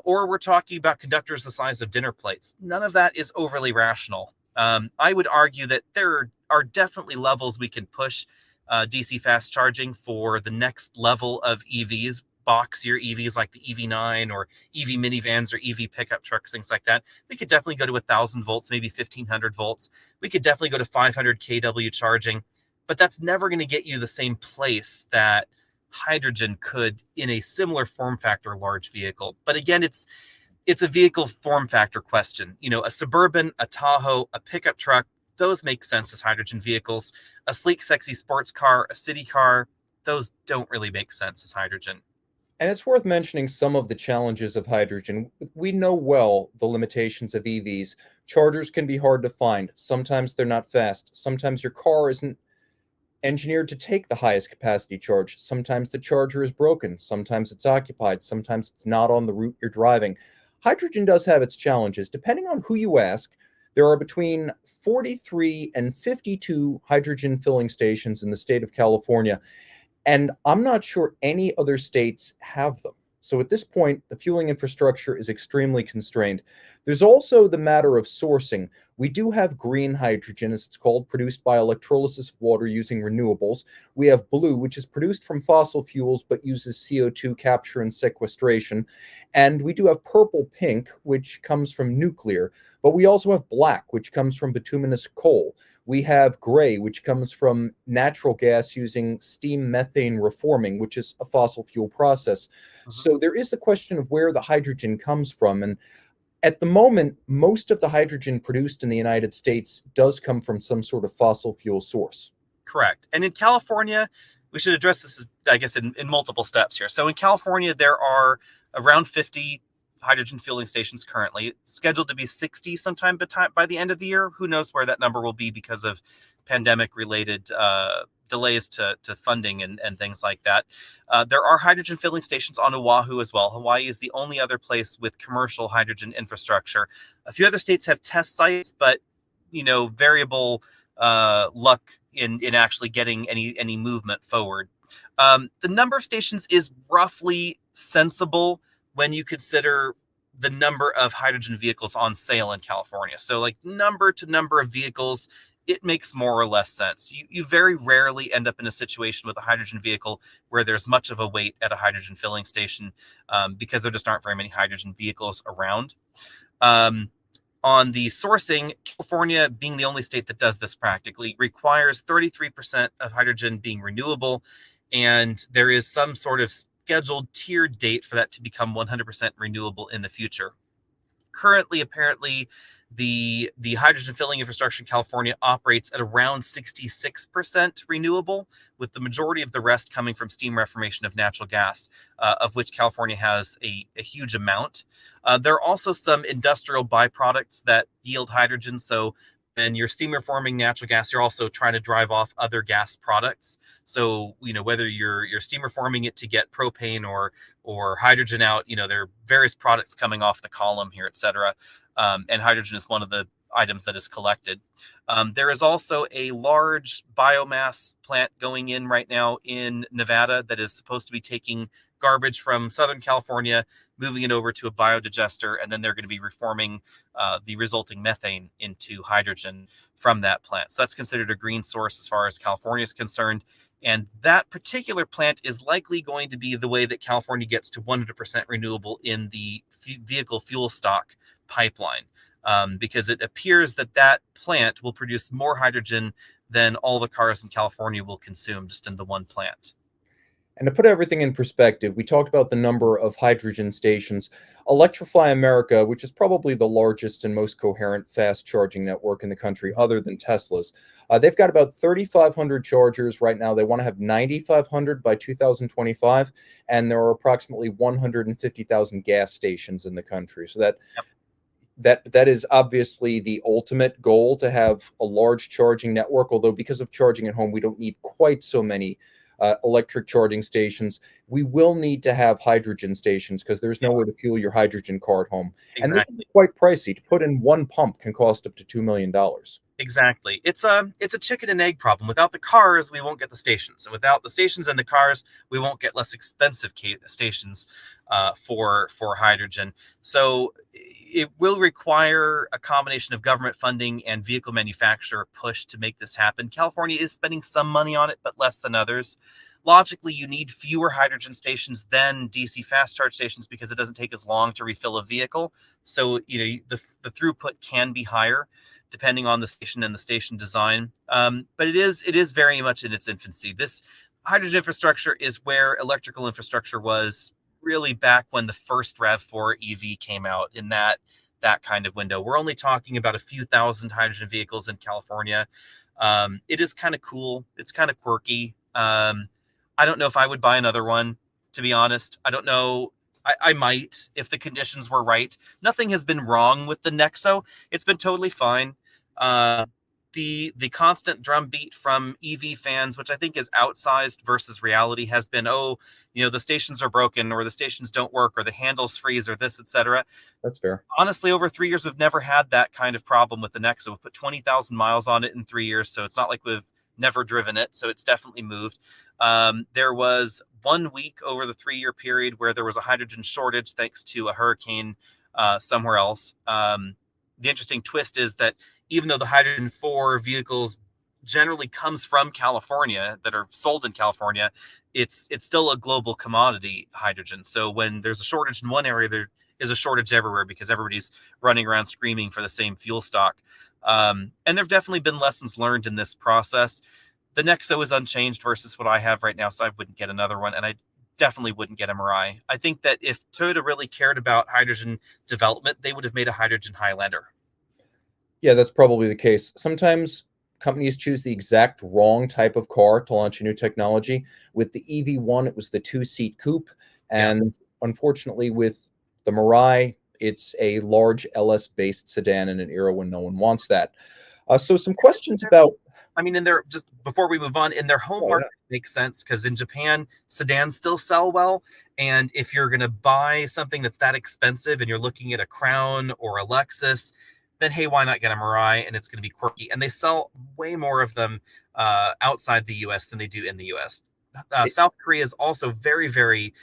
Or we're talking about conductors the size of dinner plates. None of that is overly rational. I would argue that there are definitely levels we can push DC fast charging for the next level of EVs, boxier EVs like the EV9 or EV minivans or EV pickup trucks, things like that. We could definitely go to 1,000 volts, maybe 1,500 volts. We could definitely go to 500 kW charging, but that's never going to get you the same place that hydrogen could in a similar form factor large vehicle. But again, it's a vehicle form factor question. A Suburban, a Tahoe, a pickup truck, those make sense as hydrogen vehicles. A sleek, sexy sports car, a city car, those don't really make sense as hydrogen. And it's worth mentioning some of the challenges of hydrogen. We know well the limitations of EVs. Chargers can be hard to find. Sometimes they're not fast. Sometimes your car isn't engineered to take the highest capacity charge. Sometimes the charger is broken. Sometimes it's occupied. Sometimes it's not on the route you're driving. Hydrogen does have its challenges. Depending on who you ask, there are between 43 and 52 hydrogen filling stations in the state of California, and I'm not sure any other states have them. So at this point, the fueling infrastructure is extremely constrained. There's also the matter of sourcing. We do have green hydrogen, as it's called, produced by electrolysis of water using renewables. We have blue, which is produced from fossil fuels but uses CO2 capture and sequestration. And we do have purple pink, which comes from nuclear. But we also have black, which comes from bituminous coal. We have gray, which comes from natural gas using steam methane reforming, which is a fossil fuel process. So there is the question of where the hydrogen comes from. And at the moment, most of the hydrogen produced in the United States does come from some sort of fossil fuel source. Correct. And in California, we should address this, I guess, in multiple steps here. So in California, there are around 50 hydrogen fueling stations currently. It's scheduled to be 60 sometime by the end of the year. Who knows where that number will be because of pandemic-related delays to funding and things like that. There are hydrogen filling stations on Oahu as well. Hawaii is the only other place with commercial hydrogen infrastructure. A few other states have test sites, but variable luck in actually getting any movement forward. The number of stations is roughly sensible when you consider the number of hydrogen vehicles on sale in California. So like number to number of vehicles, it makes more or less sense. You very rarely end up in a situation with a hydrogen vehicle where there's much of a wait at a hydrogen filling station because there just aren't very many hydrogen vehicles around. On the sourcing, California, being the only state that does this practically, requires 33% of hydrogen being renewable, and there is some sort of scheduled tiered date for that to become 100% renewable in the future. Currently, apparently, the hydrogen filling infrastructure in California operates at around 66% renewable, with the majority of the rest coming from steam reformation of natural gas, of which California has a huge amount. There are also some industrial byproducts that yield hydrogen. So when you're steam reforming natural gas, you're also trying to drive off other gas products. So, whether you're steam reforming it to get propane or hydrogen out, there are various products coming off the column here, et cetera. And hydrogen is one of the items that is collected. There is also a large biomass plant going in right now in Nevada that is supposed to be taking garbage from Southern California, moving it over to a biodigester, and then they're going to be reforming the resulting methane into hydrogen from that plant. So that's considered a green source as far as California is concerned. And that particular plant is likely going to be the way that California gets to 100% renewable in the vehicle fuel stock pipeline. because it appears that that plant will produce more hydrogen than all the cars in California will consume just in the one plant. And to put everything in perspective, we talked about the number of hydrogen stations. Electrify America, which is probably the largest and most coherent fast charging network in the country, other than Tesla's, they've got about 3,500 chargers right now. They want to have 9,500 by 2025, and there are approximately 150,000 gas stations in the country. So that is obviously the ultimate goal, to have a large charging network. Although because of charging at home, we don't need quite so many electric charging stations. We will need to have hydrogen stations because there's nowhere to fuel your hydrogen car at home. And they can be Exactly. quite pricey. To put in one pump can cost up to $2 million. Exactly. It's a chicken and egg problem. Without the cars, we won't get the stations, and without the stations and the cars, we won't get less expensive stations for hydrogen. So it will require a combination of government funding and vehicle manufacturer push to make this happen. California is spending some money on it, but less than others. Logically, you need fewer hydrogen stations than DC fast charge stations because it doesn't take as long to refill a vehicle. So the throughput can be higher depending on the station and the station design. But it is very much in its infancy. This hydrogen infrastructure is where electrical infrastructure was really back when the first RAV4 EV came out, in that kind of window. We're only talking about a few thousand hydrogen vehicles in California. It is kind of cool. It's kind of quirky. I don't know if I would buy another one, to be honest. I don't know. I might if the conditions were right. Nothing has been wrong with the Nexo. It's been totally fine. The constant drumbeat from EV fans, which I think is outsized versus reality, has been, the stations are broken, or the stations don't work, or the handles freeze, or this, etc. That's fair. Honestly, over 3 years, we've never had that kind of problem with the Nexo. We've put 20,000 miles on it in 3 years, so it's not like we've never driven it. So it's definitely moved. There was 1 week over the 3-year period where there was a hydrogen shortage thanks to a hurricane somewhere else. The interesting twist is that even though the hydrogen for vehicles generally comes from California, that are sold in California, it's still a global commodity, hydrogen. So when there's a shortage in one area, there is a shortage everywhere because everybody's running around screaming for the same fuel stock. And there have definitely been lessons learned in this process. The Nexo is unchanged versus what I have right now, so I wouldn't get another one, and I definitely wouldn't get a Mirai. I think that if Toyota really cared about hydrogen development, they would have made a hydrogen Highlander. Yeah, that's probably the case. Sometimes companies choose the exact wrong type of car to launch a new technology. With the EV1, it was the two-seat coupe, and unfortunately with the Mirai, it's a large LS-based sedan in an era when no one wants that. So some questions about... I mean, just before we move on, in their home market, it makes sense because in Japan, sedans still sell well. And if you're going to buy something that's that expensive and you're looking at a Crown or a Lexus, then hey, why not get a Mirai? And it's going to be quirky. And they sell way more of them outside the US than they do in the US. South Korea is also very, very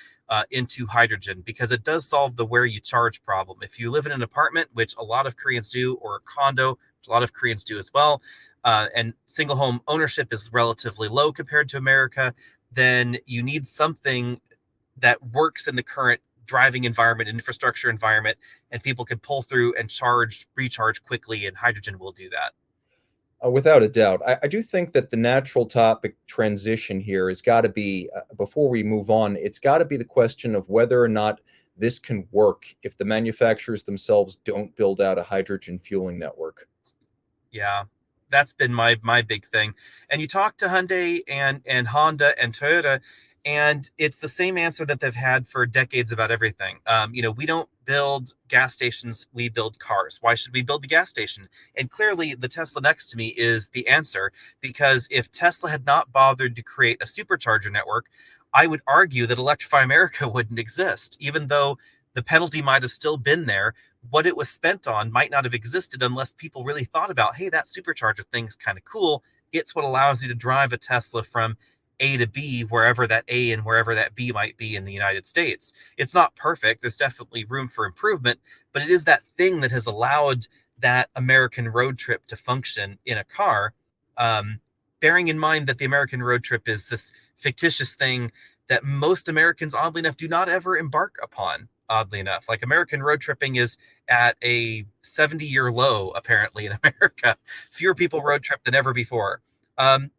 into hydrogen because it does solve the where you charge problem. If you live in an apartment, which a lot of Koreans do, or a condo, which a lot of Koreans do as well, and single home ownership is relatively low compared to America, then you need something that works in the current driving environment, infrastructure environment, and people can pull through and recharge quickly, and hydrogen will do that. Without a doubt. I do think that the natural topic transition here has got to be, before we move on, it's got to be the question of whether or not this can work if the manufacturers themselves don't build out a hydrogen fueling network. Yeah, that's been my big thing. And you talk to Hyundai and Honda and Toyota, and it's the same answer that they've had for decades about everything. We don't build gas stations, we build cars. Why should we build the gas station? And clearly the Tesla next to me is the answer, because if Tesla had not bothered to create a supercharger network, I would argue that Electrify America wouldn't exist. Even though the penalty might have still been there, what it was spent on might not have existed unless people really thought about, hey, that supercharger thing's kind of cool. It's what allows you to drive a Tesla from A to B, wherever that A and wherever that B might be in the United States. It's not perfect. There's definitely room for improvement, but it is that thing that has allowed that American road trip to function in a car. Bearing in mind that the American road trip is this fictitious thing that most Americans, oddly enough, do not ever embark upon. oddly enough. Like American road tripping is at a 70-year low, apparently, in America. Fewer people road trip than ever before. And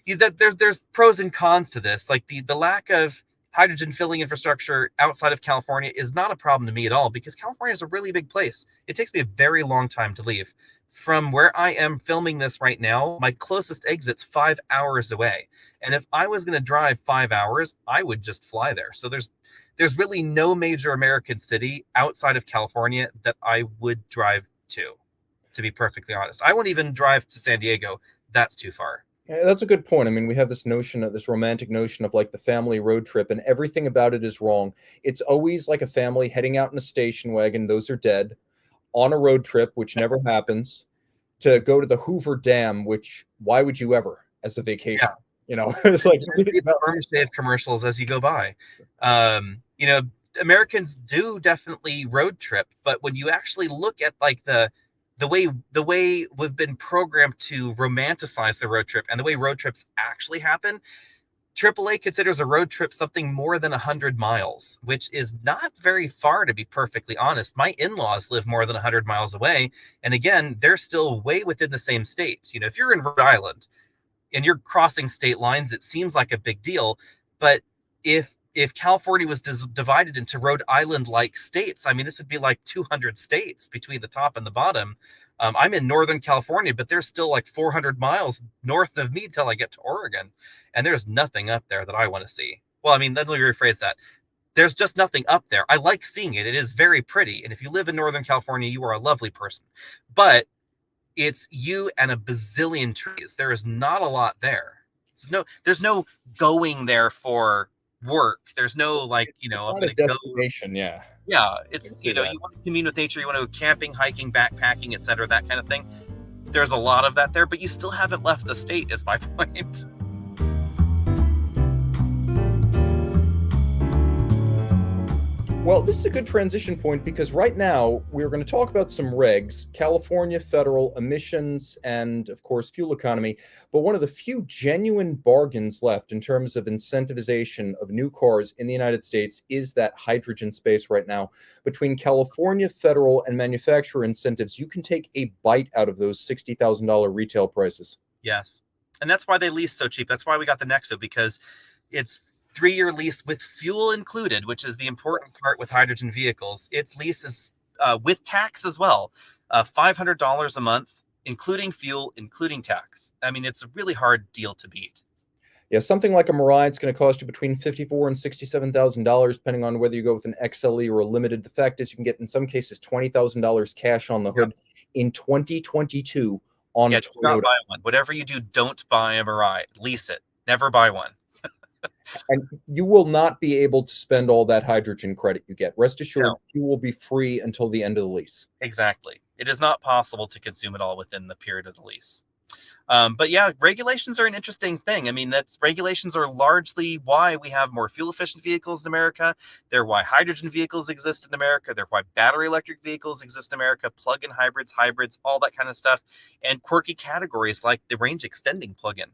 there's pros and cons to this. Like the lack of hydrogen filling infrastructure outside of California is not a problem to me at all, because California is a really big place. It takes me a very long time to leave. From where I am filming this right now, my closest exit's 5 hours away. And if I was going to drive 5 hours, I would just fly there. So there's really no major American city outside of California that I would drive to be perfectly honest. I wouldn't even drive to San Diego. That's too far. Yeah, that's a good point. I mean, we have this notion of this romantic notion of like the family road trip, and everything about it is wrong. It's always like a family heading out in a station wagon, those are dead, on a road trip, which never happens, to go to the Hoover Dam, which why would you ever as a vacation? Yeah. You know, it's like save commercials as you go by. You know, Americans do definitely road trip, but when you actually look at like the way we've been programmed to romanticize the road trip and the way road trips actually happen, AAA considers a road trip something more than 100 miles, which is not very far, to be perfectly honest. My in-laws live more than 100 miles away. And again, they're still way within the same state. You know, if you're in Rhode Island and you're crossing state lines, it seems like a big deal. But if California was divided into Rhode Island-like states, I mean, this would be like 200 states between the top and the bottom. I'm in Northern California, but there's still like 400 miles north of me till I get to Oregon. And there's nothing up there that I want to see. Well, I mean, let me rephrase that. There's just nothing up there. I like seeing it. It is very pretty. And if you live in Northern California, you are a lovely person. But it's you and a bazillion trees. There is not a lot there. There's no going there for work. There's no like, you know, it's I'm not a gonna go. destination, yeah. Yeah, it's, you know, that. you want to commune with nature, you want to go camping, hiking, backpacking, etc., that kind of thing. There's a lot of that there, but you still haven't left the state, is my point. Well, this is a good transition point because right now we're going to talk about some regs, California federal emissions, and of course, fuel economy. But one of the few genuine bargains left in terms of incentivization of new cars in the United States is that hydrogen space right now. Between California federal and manufacturer incentives, you can take a bite out of those $60,000 retail prices. Yes. And that's why they lease so cheap. That's why we got the Nexo, because it's 3-year lease with fuel included, which is the important part with hydrogen vehicles. Its lease is with tax as well, $500 a month, including fuel, including tax. I mean, it's a really hard deal to beat. Yeah, something like a Mirai, it's going to cost you between $54,000 and $67,000, depending on whether you go with an XLE or a limited. The fact is, you can get in some cases $20,000 cash on the hood in 2022 on Yeah, Toyota. do not buy one. Whatever you do, don't buy a Mirai. Lease it. Never buy one. And you will not be able to spend all that hydrogen credit you get. Rest assured, No. you will be free until the end of the lease. Exactly. It is not possible to consume it all within the period of the lease. But yeah, regulations are an interesting thing. I mean, regulations are largely why we have more fuel efficient vehicles in America. They're why hydrogen vehicles exist in America. They're why battery electric vehicles exist in America, plug-in hybrids, all that kind of stuff, and quirky categories like the range extending plug-in.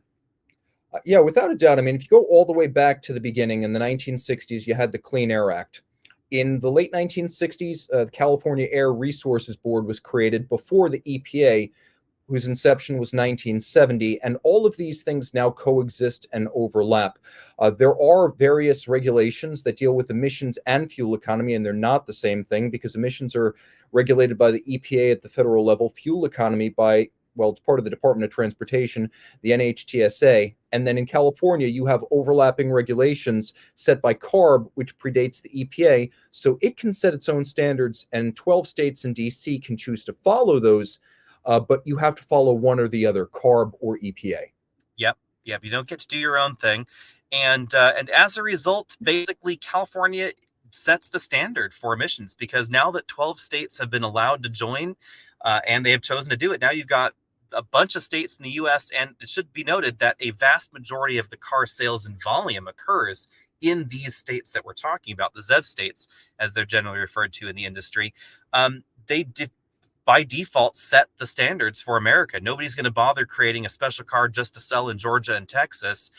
Yeah, without a doubt. I mean, if you go all the way back to the beginning in the 1960s, you had the Clean Air Act. In the late 1960s, the California Air Resources Board was created before the EPA, whose inception was 1970, and all of these things now coexist and overlap. There are various regulations that deal with emissions and fuel economy, and they're not the same thing because emissions are regulated by the EPA at the federal level, fuel economy by, well, it's part of the Department of Transportation, the NHTSA. And then in California, you have overlapping regulations set by CARB, which predates the EPA. So it can set its own standards, and 12 states and DC can choose to follow those, but you have to follow one or the other, CARB or EPA. Yep. You don't get to do your own thing. And as a result, basically, California sets the standard for emissions, because now that 12 states have been allowed to join and they have chosen to do it, now you've got a bunch of states in the U.S., and it should be noted that a vast majority of the car sales and volume occurs in these states that we're talking about, the ZEV states, as they're generally referred to in the industry. They by default set the standards for America. Nobody's going to bother creating a special car just to sell in Georgia and Texas,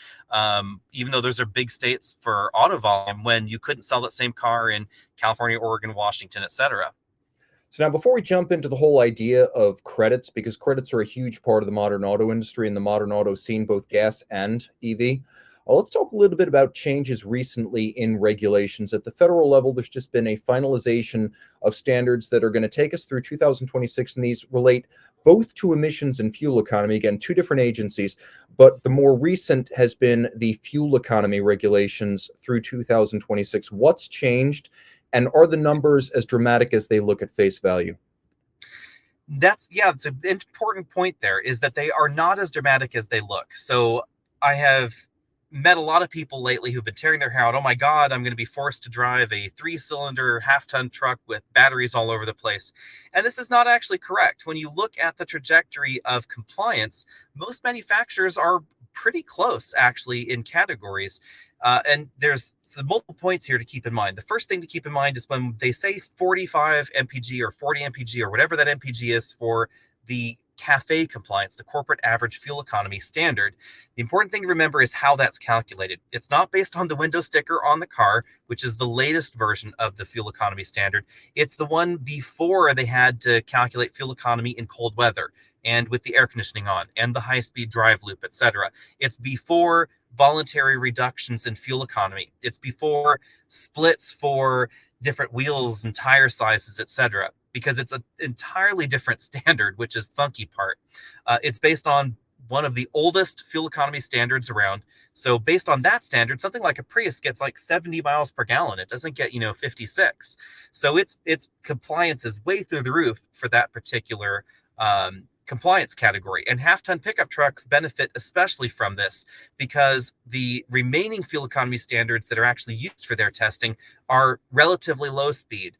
even though those are big states for auto volume, when you couldn't sell that same car in California, Oregon, Washington, etc. So now, before we jump into the whole idea of credits, because credits are a huge part of the modern auto industry and the modern auto scene, both gas and EV, let's talk a little bit about changes recently in regulations. At the federal level, there's just been a finalization of standards that are going to take us through 2026, and these relate both to emissions and fuel economy. Again, two different agencies, but the more recent has been the fuel economy regulations through 2026. What's changed? And are the numbers as dramatic as they look at face value? It's an important point there, is that they are not as dramatic as they look. So I have met a lot of people lately who've been tearing their hair out. Oh my God, I'm going to be forced to drive a 3-cylinder half-ton truck with batteries all over the place. And this is not actually correct. When you look at the trajectory of compliance, most manufacturers are pretty close actually in categories. And there's some multiple points here to keep in mind. The first thing to keep in mind is when they say 45 mpg or 40 mpg or whatever that mpg is for the CAFE compliance, the corporate average fuel economy standard. The important thing to remember is how that's calculated. It's not based on the window sticker on the car, which is the latest version of the fuel economy standard. It's the one before they had to calculate fuel economy in cold weather and with the air conditioning on and the high-speed drive loop, etc. It's before voluntary reductions in fuel economy. It's before splits for different wheels and tire sizes, etc., because it's an entirely different standard, which is funky part. It's based on one of the oldest fuel economy standards around. So based on that standard, something like a Prius gets like 70 miles per gallon. It doesn't get, 56. So its compliance is way through the roof for that particular compliance category. And half-ton pickup trucks benefit especially from this, because the remaining fuel economy standards that are actually used for their testing are relatively low speed,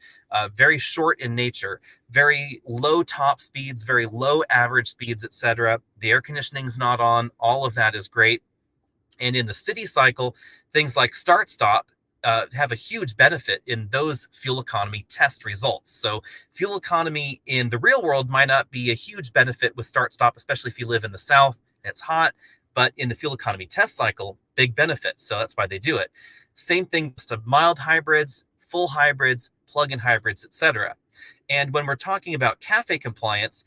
very short in nature, very low top speeds, very low average speeds, etc. The air conditioning's not on. All of that is great. And in the city cycle, things like start-stop have a huge benefit in those fuel economy test results. So fuel economy in the real world might not be a huge benefit with start-stop, especially if you live in the South and it's hot, but in the fuel economy test cycle, big benefits. So that's why they do it. Same thing to mild hybrids, full hybrids, plug-in hybrids, etc. And when we're talking about CAFE compliance,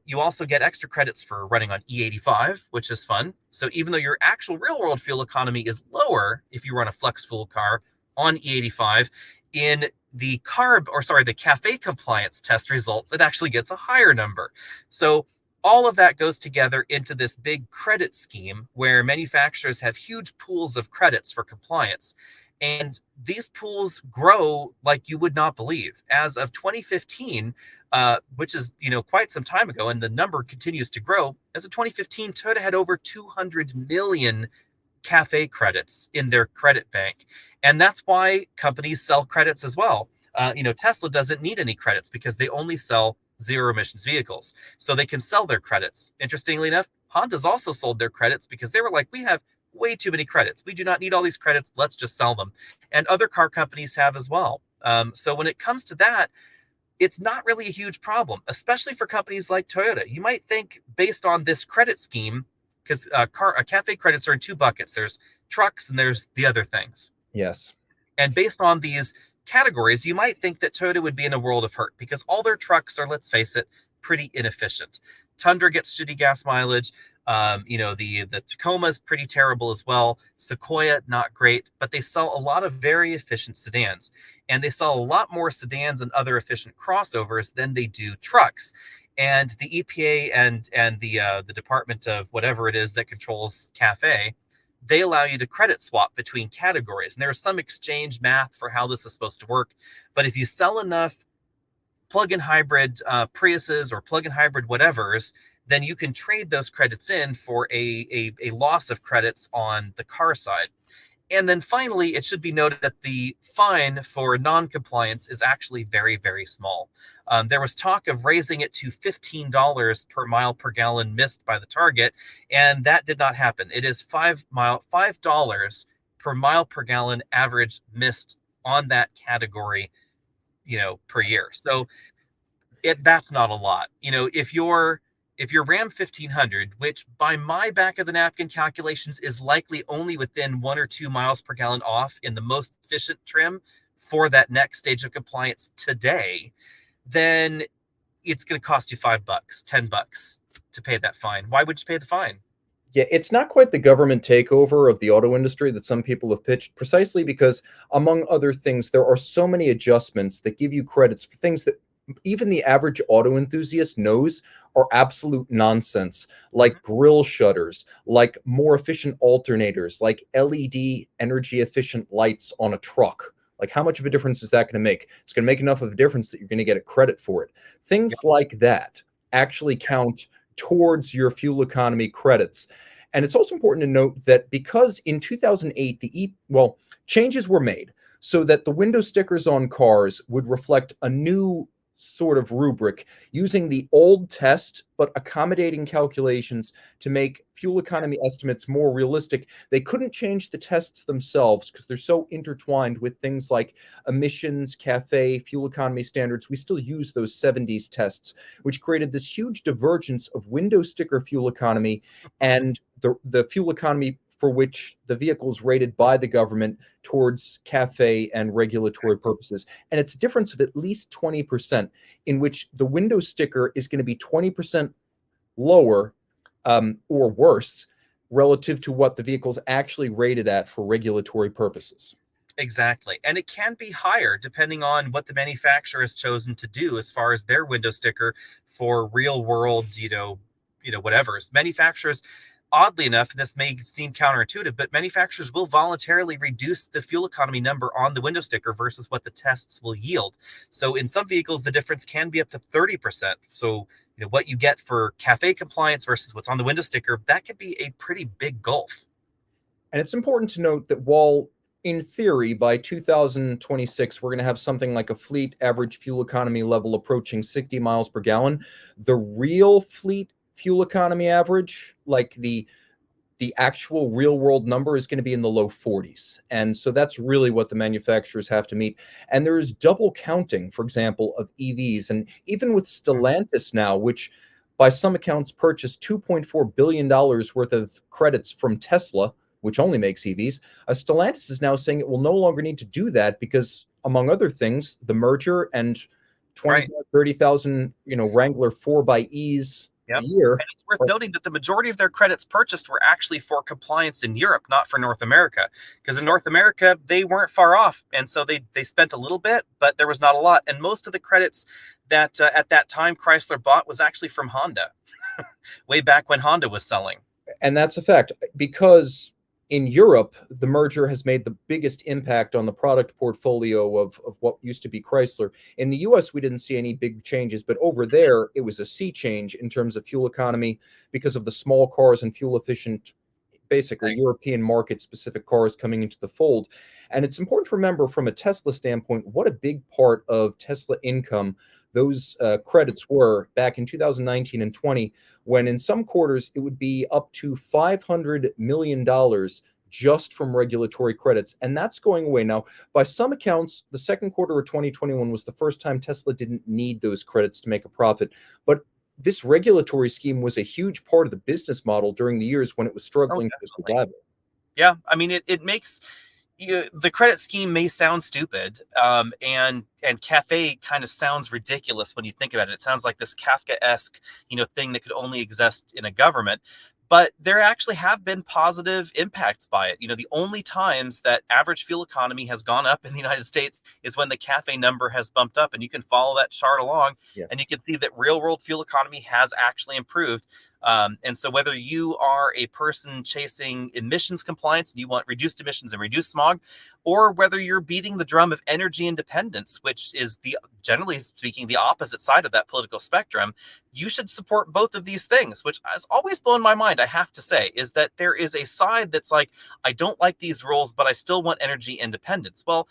you also get extra credits for running on E85, which is fun. So even though your actual real-world fuel economy is lower if you run a flex fuel car on E85, in the the CAFE compliance test results, it actually gets a higher number. So all of that goes together into this big credit scheme where manufacturers have huge pools of credits for compliance. And these pools grow like you would not believe. As of 2015, which is quite some time ago, and the number continues to grow. As of 2015, Toyota had over 200 million CAFE credits in their credit bank, and that's why companies sell credits as well. Tesla doesn't need any credits because they only sell zero emissions vehicles, so they can sell their credits. Interestingly enough, Honda's also sold their credits because they were like, we have way too many credits. We do not need all these credits. Let's just sell them. And other car companies have as well. So when it comes to that, it's not really a huge problem, especially for companies like Toyota. You might think, based on this credit scheme, because CAFE credits are in two buckets. There's trucks and there's the other things. Yes. And based on these categories, you might think that Toyota would be in a world of hurt because all their trucks are, let's face it, pretty inefficient. Tundra gets shitty gas mileage. The Tacoma is pretty terrible as well. Sequoia, not great, but they sell a lot of very efficient sedans, and they sell a lot more sedans and other efficient crossovers than they do trucks. And the EPA and the Department of whatever it is that controls CAFE, they allow you to credit swap between categories. And there's some exchange math for how this is supposed to work. But if you sell enough plug-in hybrid Priuses or plug-in hybrid whatevers, then you can trade those credits in for a loss of credits on the car side. And then finally, it should be noted that the fine for non-compliance is actually very, very small. There was talk of raising it to $15 per mile per gallon missed by the target, and that did not happen. It is $5 per mile per gallon average missed on that category, per year. So That's not a lot. If your Ram 1500, which by my back of the napkin calculations is likely only within 1 or 2 miles per gallon off in the most efficient trim for that next stage of compliance today, then it's going to cost you $5, $10 to pay that fine. Why would you pay the fine? Yeah, it's not quite the government takeover of the auto industry that some people have pitched, precisely because, among other things, there are so many adjustments that give you credits for things that even the average auto enthusiast knows are absolute nonsense, like grille shutters, like more efficient alternators, like LED energy efficient lights on a truck. Like, how much of a difference is that going to make? It's going to make enough of a difference that you're going to get a credit for it. Things like that actually count towards your fuel economy credits. And it's also important to note that because in 2008, changes were made so that the window stickers on cars would reflect a new sort of rubric using the old test, but accommodating calculations to make fuel economy estimates more realistic. They couldn't change the tests themselves because they're so intertwined with things like emissions, CAFE, fuel economy standards. We still use those 70s tests, which created this huge divergence of window sticker fuel economy and the fuel economy for which the vehicle is rated by the government towards CAFE and regulatory purposes. And it's a difference of at least 20%, in which the window sticker is going to be 20% lower or worse relative to what the vehicle's actually rated at for regulatory purposes. Exactly. And it can be higher depending on what the manufacturer has chosen to do as far as their window sticker for real world, whatever. Manufacturers, oddly enough, this may seem counterintuitive, but manufacturers will voluntarily reduce the fuel economy number on the window sticker versus what the tests will yield. So in some vehicles, the difference can be up to 30%. So, what you get for CAFE compliance versus what's on the window sticker, that could be a pretty big gulf. And it's important to note that while in theory, by 2026, we're going to have something like a fleet average fuel economy level approaching 60 miles per gallon, the real fleet fuel economy average, like the actual real world number, is going to be in the low 40s. And so that's really what the manufacturers have to meet. And there is double counting, for example, of EVs. And even with Stellantis now, which by some accounts purchased $2.4 billion worth of credits from Tesla, which only makes EVs, Stellantis is now saying it will no longer need to do that because, among other things, the merger and 30,000, Wrangler 4xEs a year. And it's worth noting that the majority of their credits purchased were actually for compliance in Europe, not for North America. Because in North America, they weren't far off. And so they spent a little bit, but there was not a lot. And most of the credits that at that time Chrysler bought was actually from Honda, way back when Honda was selling. And that's a fact, because in Europe, the merger has made the biggest impact on the product portfolio of what used to be Chrysler. In the US, we didn't see any big changes, but over there, it was a sea change in terms of fuel economy because of the small cars and fuel efficient, basically European market specific cars coming into the fold. And it's important to remember from a Tesla standpoint, what a big part of Tesla income those credits were back in 2019 and 20, when in some quarters it would be up to $500 million just from regulatory credits. And that's going away now. By some accounts, the second quarter of 2021 was the first time Tesla didn't need those credits to make a profit. But this regulatory scheme was a huge part of the business model during the years when it was struggling to survive. Yeah, I mean, it makes the credit scheme may sound stupid, and CAFE kind of sounds ridiculous when you think about it. It sounds like this Kafka-esque, thing that could only exist in a government. But there actually have been positive impacts by it. The only times that average fuel economy has gone up in the United States is when the CAFE number has bumped up. And you can follow that chart along, and you can see that real world fuel economy has actually improved. And so whether you are a person chasing emissions compliance and you want reduced emissions and reduced smog, or whether you're beating the drum of energy independence, which is generally speaking, the opposite side of that political spectrum, you should support both of these things, which has always blown my mind, I have to say, is that there is a side that's like, I don't like these rules, but I still want energy independence. Well,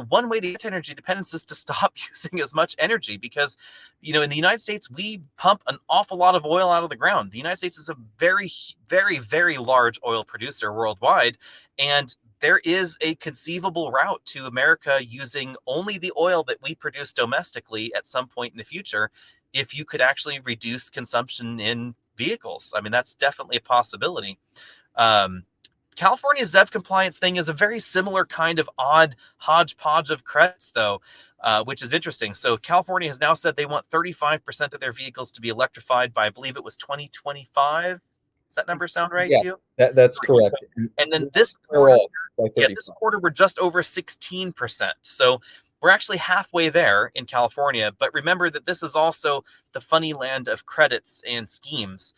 one way to get to energy independence is to stop using as much energy because, in the United States, we pump an awful lot of oil out of the ground. The United States is a very, very, very large oil producer worldwide. And there is a conceivable route to America using only the oil that we produce domestically at some point in the future. if you could actually reduce consumption in vehicles. I mean, that's definitely a possibility. California's ZEV compliance thing is a very similar kind of odd hodgepodge of credits, though, which is interesting. So California has now said they want 35% of their vehicles to be electrified by, I believe it was 2025. Does that number sound right Yeah, to you? that's correct. And then We're off by this 35. quarter, we're just over 16%. So we're actually halfway there in California. But remember that this is also the funny land of credits and schemes,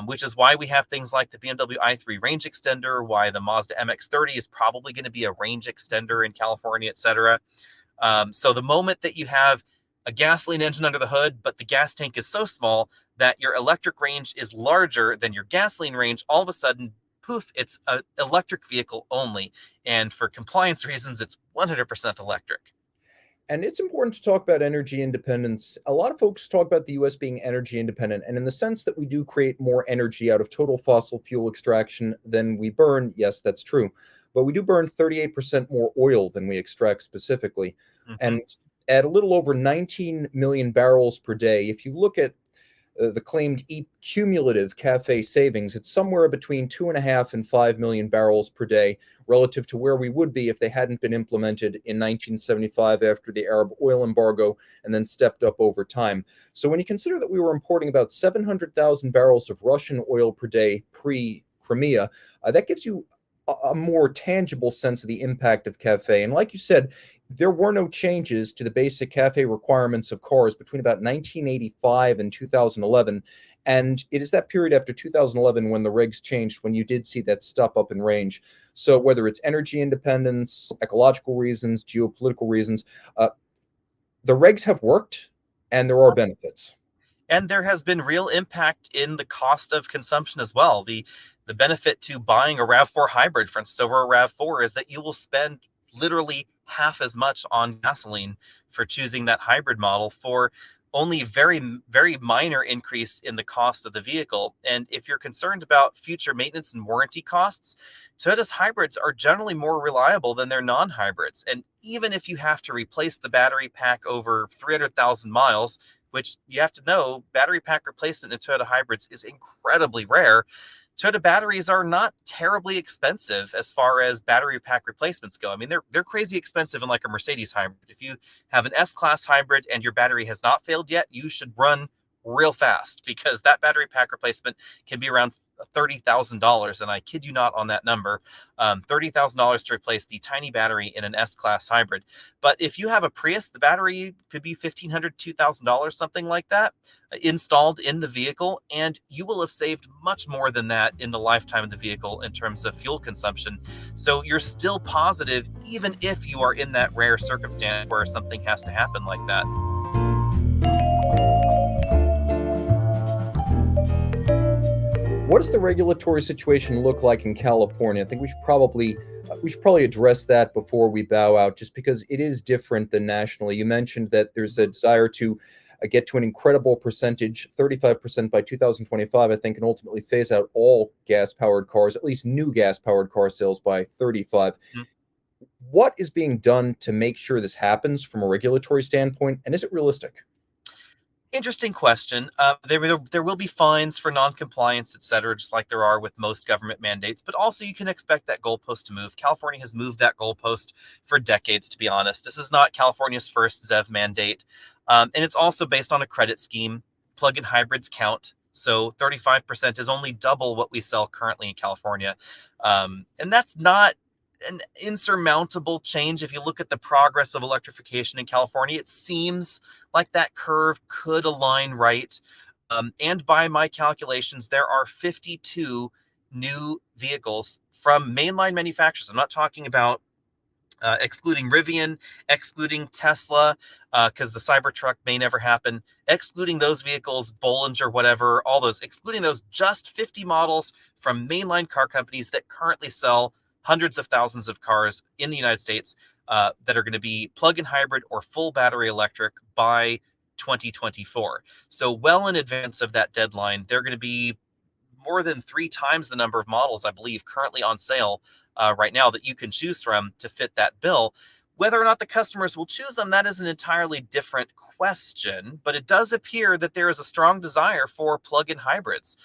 which is why we have things like the BMW i3 range extender, why the Mazda MX-30 is probably going to be a range extender in California, etc. So the moment that you have a gasoline engine under the hood, but the gas tank is so small that your electric range is larger than your gasoline range, all of a sudden, poof, it's an electric vehicle only. And for compliance reasons, it's 100% electric. And it's important to talk about energy independence. A lot of folks talk about the US being energy independent, and in the sense that we do create more energy out of total fossil fuel extraction than we burn, yes, that's true. But we do burn 38% more oil than we extract specifically. Mm-hmm. And at a little over 19 million barrels per day, if you look at the claimed cumulative CAFE savings, it's somewhere between 2.5 and 5 million barrels per day relative to where we would be if they hadn't been implemented in 1975 after the Arab oil embargo and then stepped up over time. So when you consider that we were importing about 700,000 barrels of Russian oil per day pre-Crimea, that gives you a more tangible sense of the impact of CAFE. And like you said, there were no changes to the basic CAFE requirements of cars between about 1985 and 2011. And it is that period after 2011 when the regs changed, when you did see that step up in range. So whether it's energy independence, ecological reasons, geopolitical reasons, the regs have worked and there are benefits. And there has been real impact in the cost of consumption as well. The benefit to buying a RAV4 hybrid, for instance, over a RAV4 is that you will spend literally half as much on gasoline for choosing that hybrid model for only very, very minor increase in the cost of the vehicle. And if you're concerned about future maintenance and warranty costs, Toyota's hybrids are generally more reliable than their non-hybrids. And even if you have to replace the battery pack over 300,000 miles, which you have to know, battery pack replacement in Toyota hybrids is incredibly rare. Toyota batteries are not terribly expensive as far as battery pack replacements go. I mean, they're crazy expensive in like a Mercedes hybrid. If you have an S-Class hybrid and your battery has not failed yet, you should run real fast because that battery pack replacement can be around $30,000, and I kid you not on that number, $30,000 to replace the tiny battery in an S-Class hybrid. But if you have a Prius, the battery could be $1,500, $2,000, something like that, installed in the vehicle, and you will have saved much more than that in the lifetime of the vehicle in terms of fuel consumption. So you're still positive, even if you are in that rare circumstance where something has to happen like that. What does the regulatory situation look like in California? I think we should probably address that before we bow out, just because it is different than nationally. You mentioned that there's a desire to get to an incredible percentage, 35% by 2025, I think, and ultimately phase out all gas-powered cars, at least new gas-powered car sales by 35. Mm-hmm. What is being done to make sure this happens from a regulatory standpoint, and is it realistic? Interesting question. There will be fines for non-compliance, et cetera, just like there are with most government mandates, but also you can expect that goalpost to move. California has moved that goalpost for decades, to be honest. This is not California's first ZEV mandate. And it's also based on a credit scheme. Plug-in hybrids count. So 35% is only double what we sell currently in California. And that's not an insurmountable change. If you look at the progress of electrification in California, it seems like that curve could align right. And by my calculations, there are 52 new vehicles from mainline manufacturers. I'm not talking about excluding Rivian, excluding Tesla, because the Cybertruck may never happen, excluding those vehicles, Bollinger, whatever, all those, excluding those, just 50 models from mainline car companies that currently sell hundreds of thousands of cars in the United States that are going to be plug-in hybrid or full battery electric by 2024. So well in advance of that deadline, they're going to be more than 3 times the number of models, I believe, currently on sale right now that you can choose from to fit that bill, Whether or not the customers will choose them, that is an entirely different question, but it does appear that there is a strong desire for plug-in hybrids.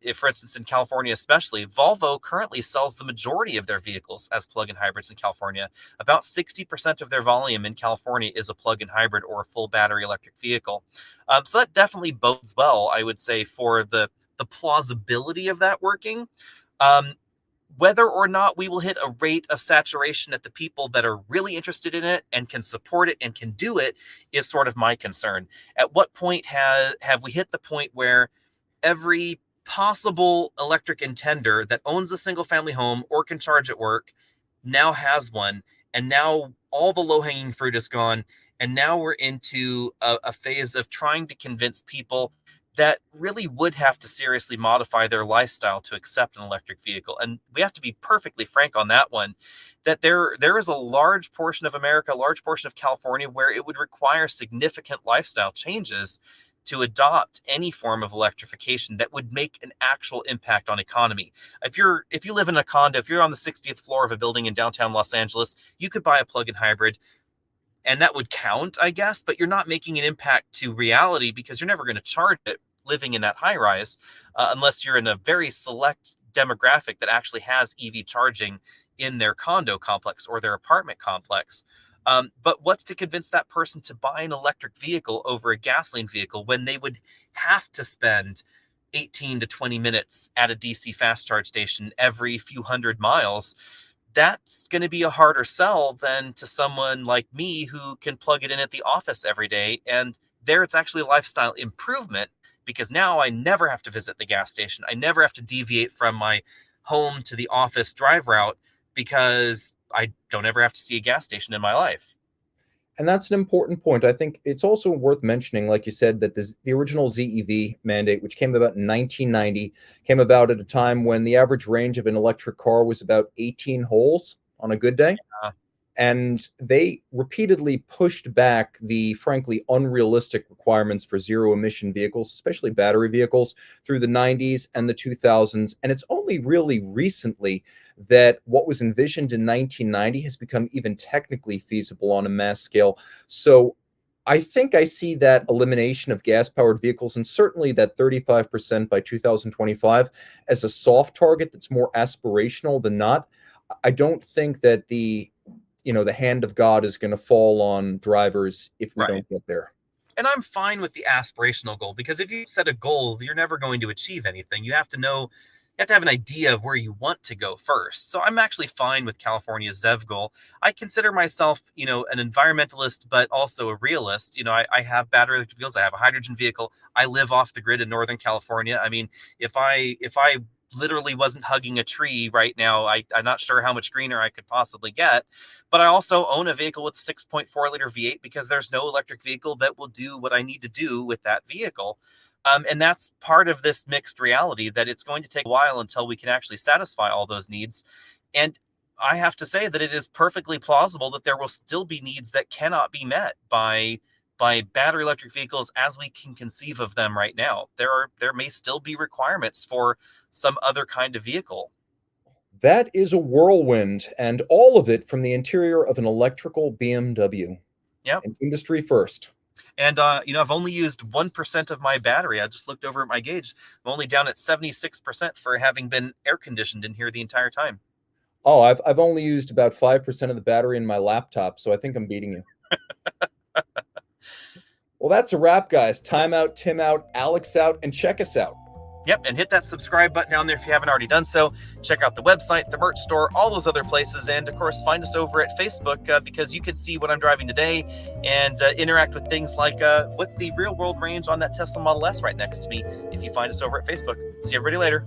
If, for instance, in California especially, Volvo currently sells the majority of their vehicles as plug-in hybrids in California. About 60% of their volume in California is a plug-in hybrid or a full battery electric vehicle. So that definitely bodes well, I would say, for the plausibility of that working. Whether or not we will hit a rate of saturation at the people that are really interested in it and can support it and can do it is sort of my concern. At what point have we hit the point where every possible electric intender that owns a single family home or can charge at work now has one, and now all the low-hanging fruit is gone, and now we're into a phase of trying to convince people that really would have to seriously modify their lifestyle to accept an electric vehicle. And we have to be perfectly frank on that one, that there is a large portion of America, a large portion of California, where it would require significant lifestyle changes to adopt any form of electrification that would make an actual impact on economy. If you live in a condo, if you're on the 60th floor of a building in downtown Los Angeles, you could buy a plug-in hybrid, and that would count, I guess, but you're not making an impact to reality because you're never going to charge it living in that high rise, unless you're in a very select demographic that actually has EV charging in their condo complex or their apartment complex. But what's to convince that person to buy an electric vehicle over a gasoline vehicle when they would have to spend 18 to 20 minutes at a DC fast charge station every few hundred miles? That's going to be a harder sell than to someone like me who can plug it in at the office every day. And there it's actually a lifestyle improvement because now I never have to visit the gas station. I never have to deviate from my home to the office drive route because I don't ever have to see a gas station in my life. And that's an important point. I think it's also worth mentioning, like you said, that the original ZEV mandate, which came about in 1990, came about at a time when the average range of an electric car was about 18 holes on a good day. And they repeatedly pushed back the, frankly, unrealistic requirements for zero-emission vehicles, especially battery vehicles, through the 90s and the 2000s. And it's only really recently that what was envisioned in 1990 has become even technically feasible on a mass scale. So I think I see that elimination of gas-powered vehicles, and certainly that 35% by 2025, as a soft target that's more aspirational than not. I don't think that the hand of God is going to fall on drivers if we don't get there. And I'm fine with the aspirational goal, because if you set a goal, you're never going to achieve anything. You have to have an idea of where you want to go first. So I'm actually fine with California's ZEV goal. I consider myself, an environmentalist, but also a realist. I have battery electric vehicles. I have a hydrogen vehicle. I live off the grid in Northern California. I mean, if I literally wasn't hugging a tree right now, I'm not sure how much greener I could possibly get. But I also own a vehicle with a 6.4 liter V8 because there's no electric vehicle that will do what I need to do with that vehicle. And that's part of this mixed reality, that it's going to take a while until we can actually satisfy all those needs. And I have to say that it is perfectly plausible that there will still be needs that cannot be met by battery electric vehicles as we can conceive of them right now. There may still be requirements for some other kind of vehicle. That is a whirlwind, and all of it from the interior of an electrical BMW. Yep. An industry first. And, I've only used 1% of my battery. I just looked over at my gauge. I'm only down at 76% for having been air conditioned in here the entire time. Oh, I've only used about 5% of the battery in my laptop, so I think I'm beating you. Well, that's a wrap, guys. Time out, Tim out, Alex out, and check us out. Yep, and hit that subscribe button down there if you haven't already done so. Check out the website, the merch store, all those other places, and of course, find us over at Facebook because you can see what I'm driving today and interact with things like what's the real-world range on that Tesla Model S right next to me if you find us over at Facebook. See everybody later.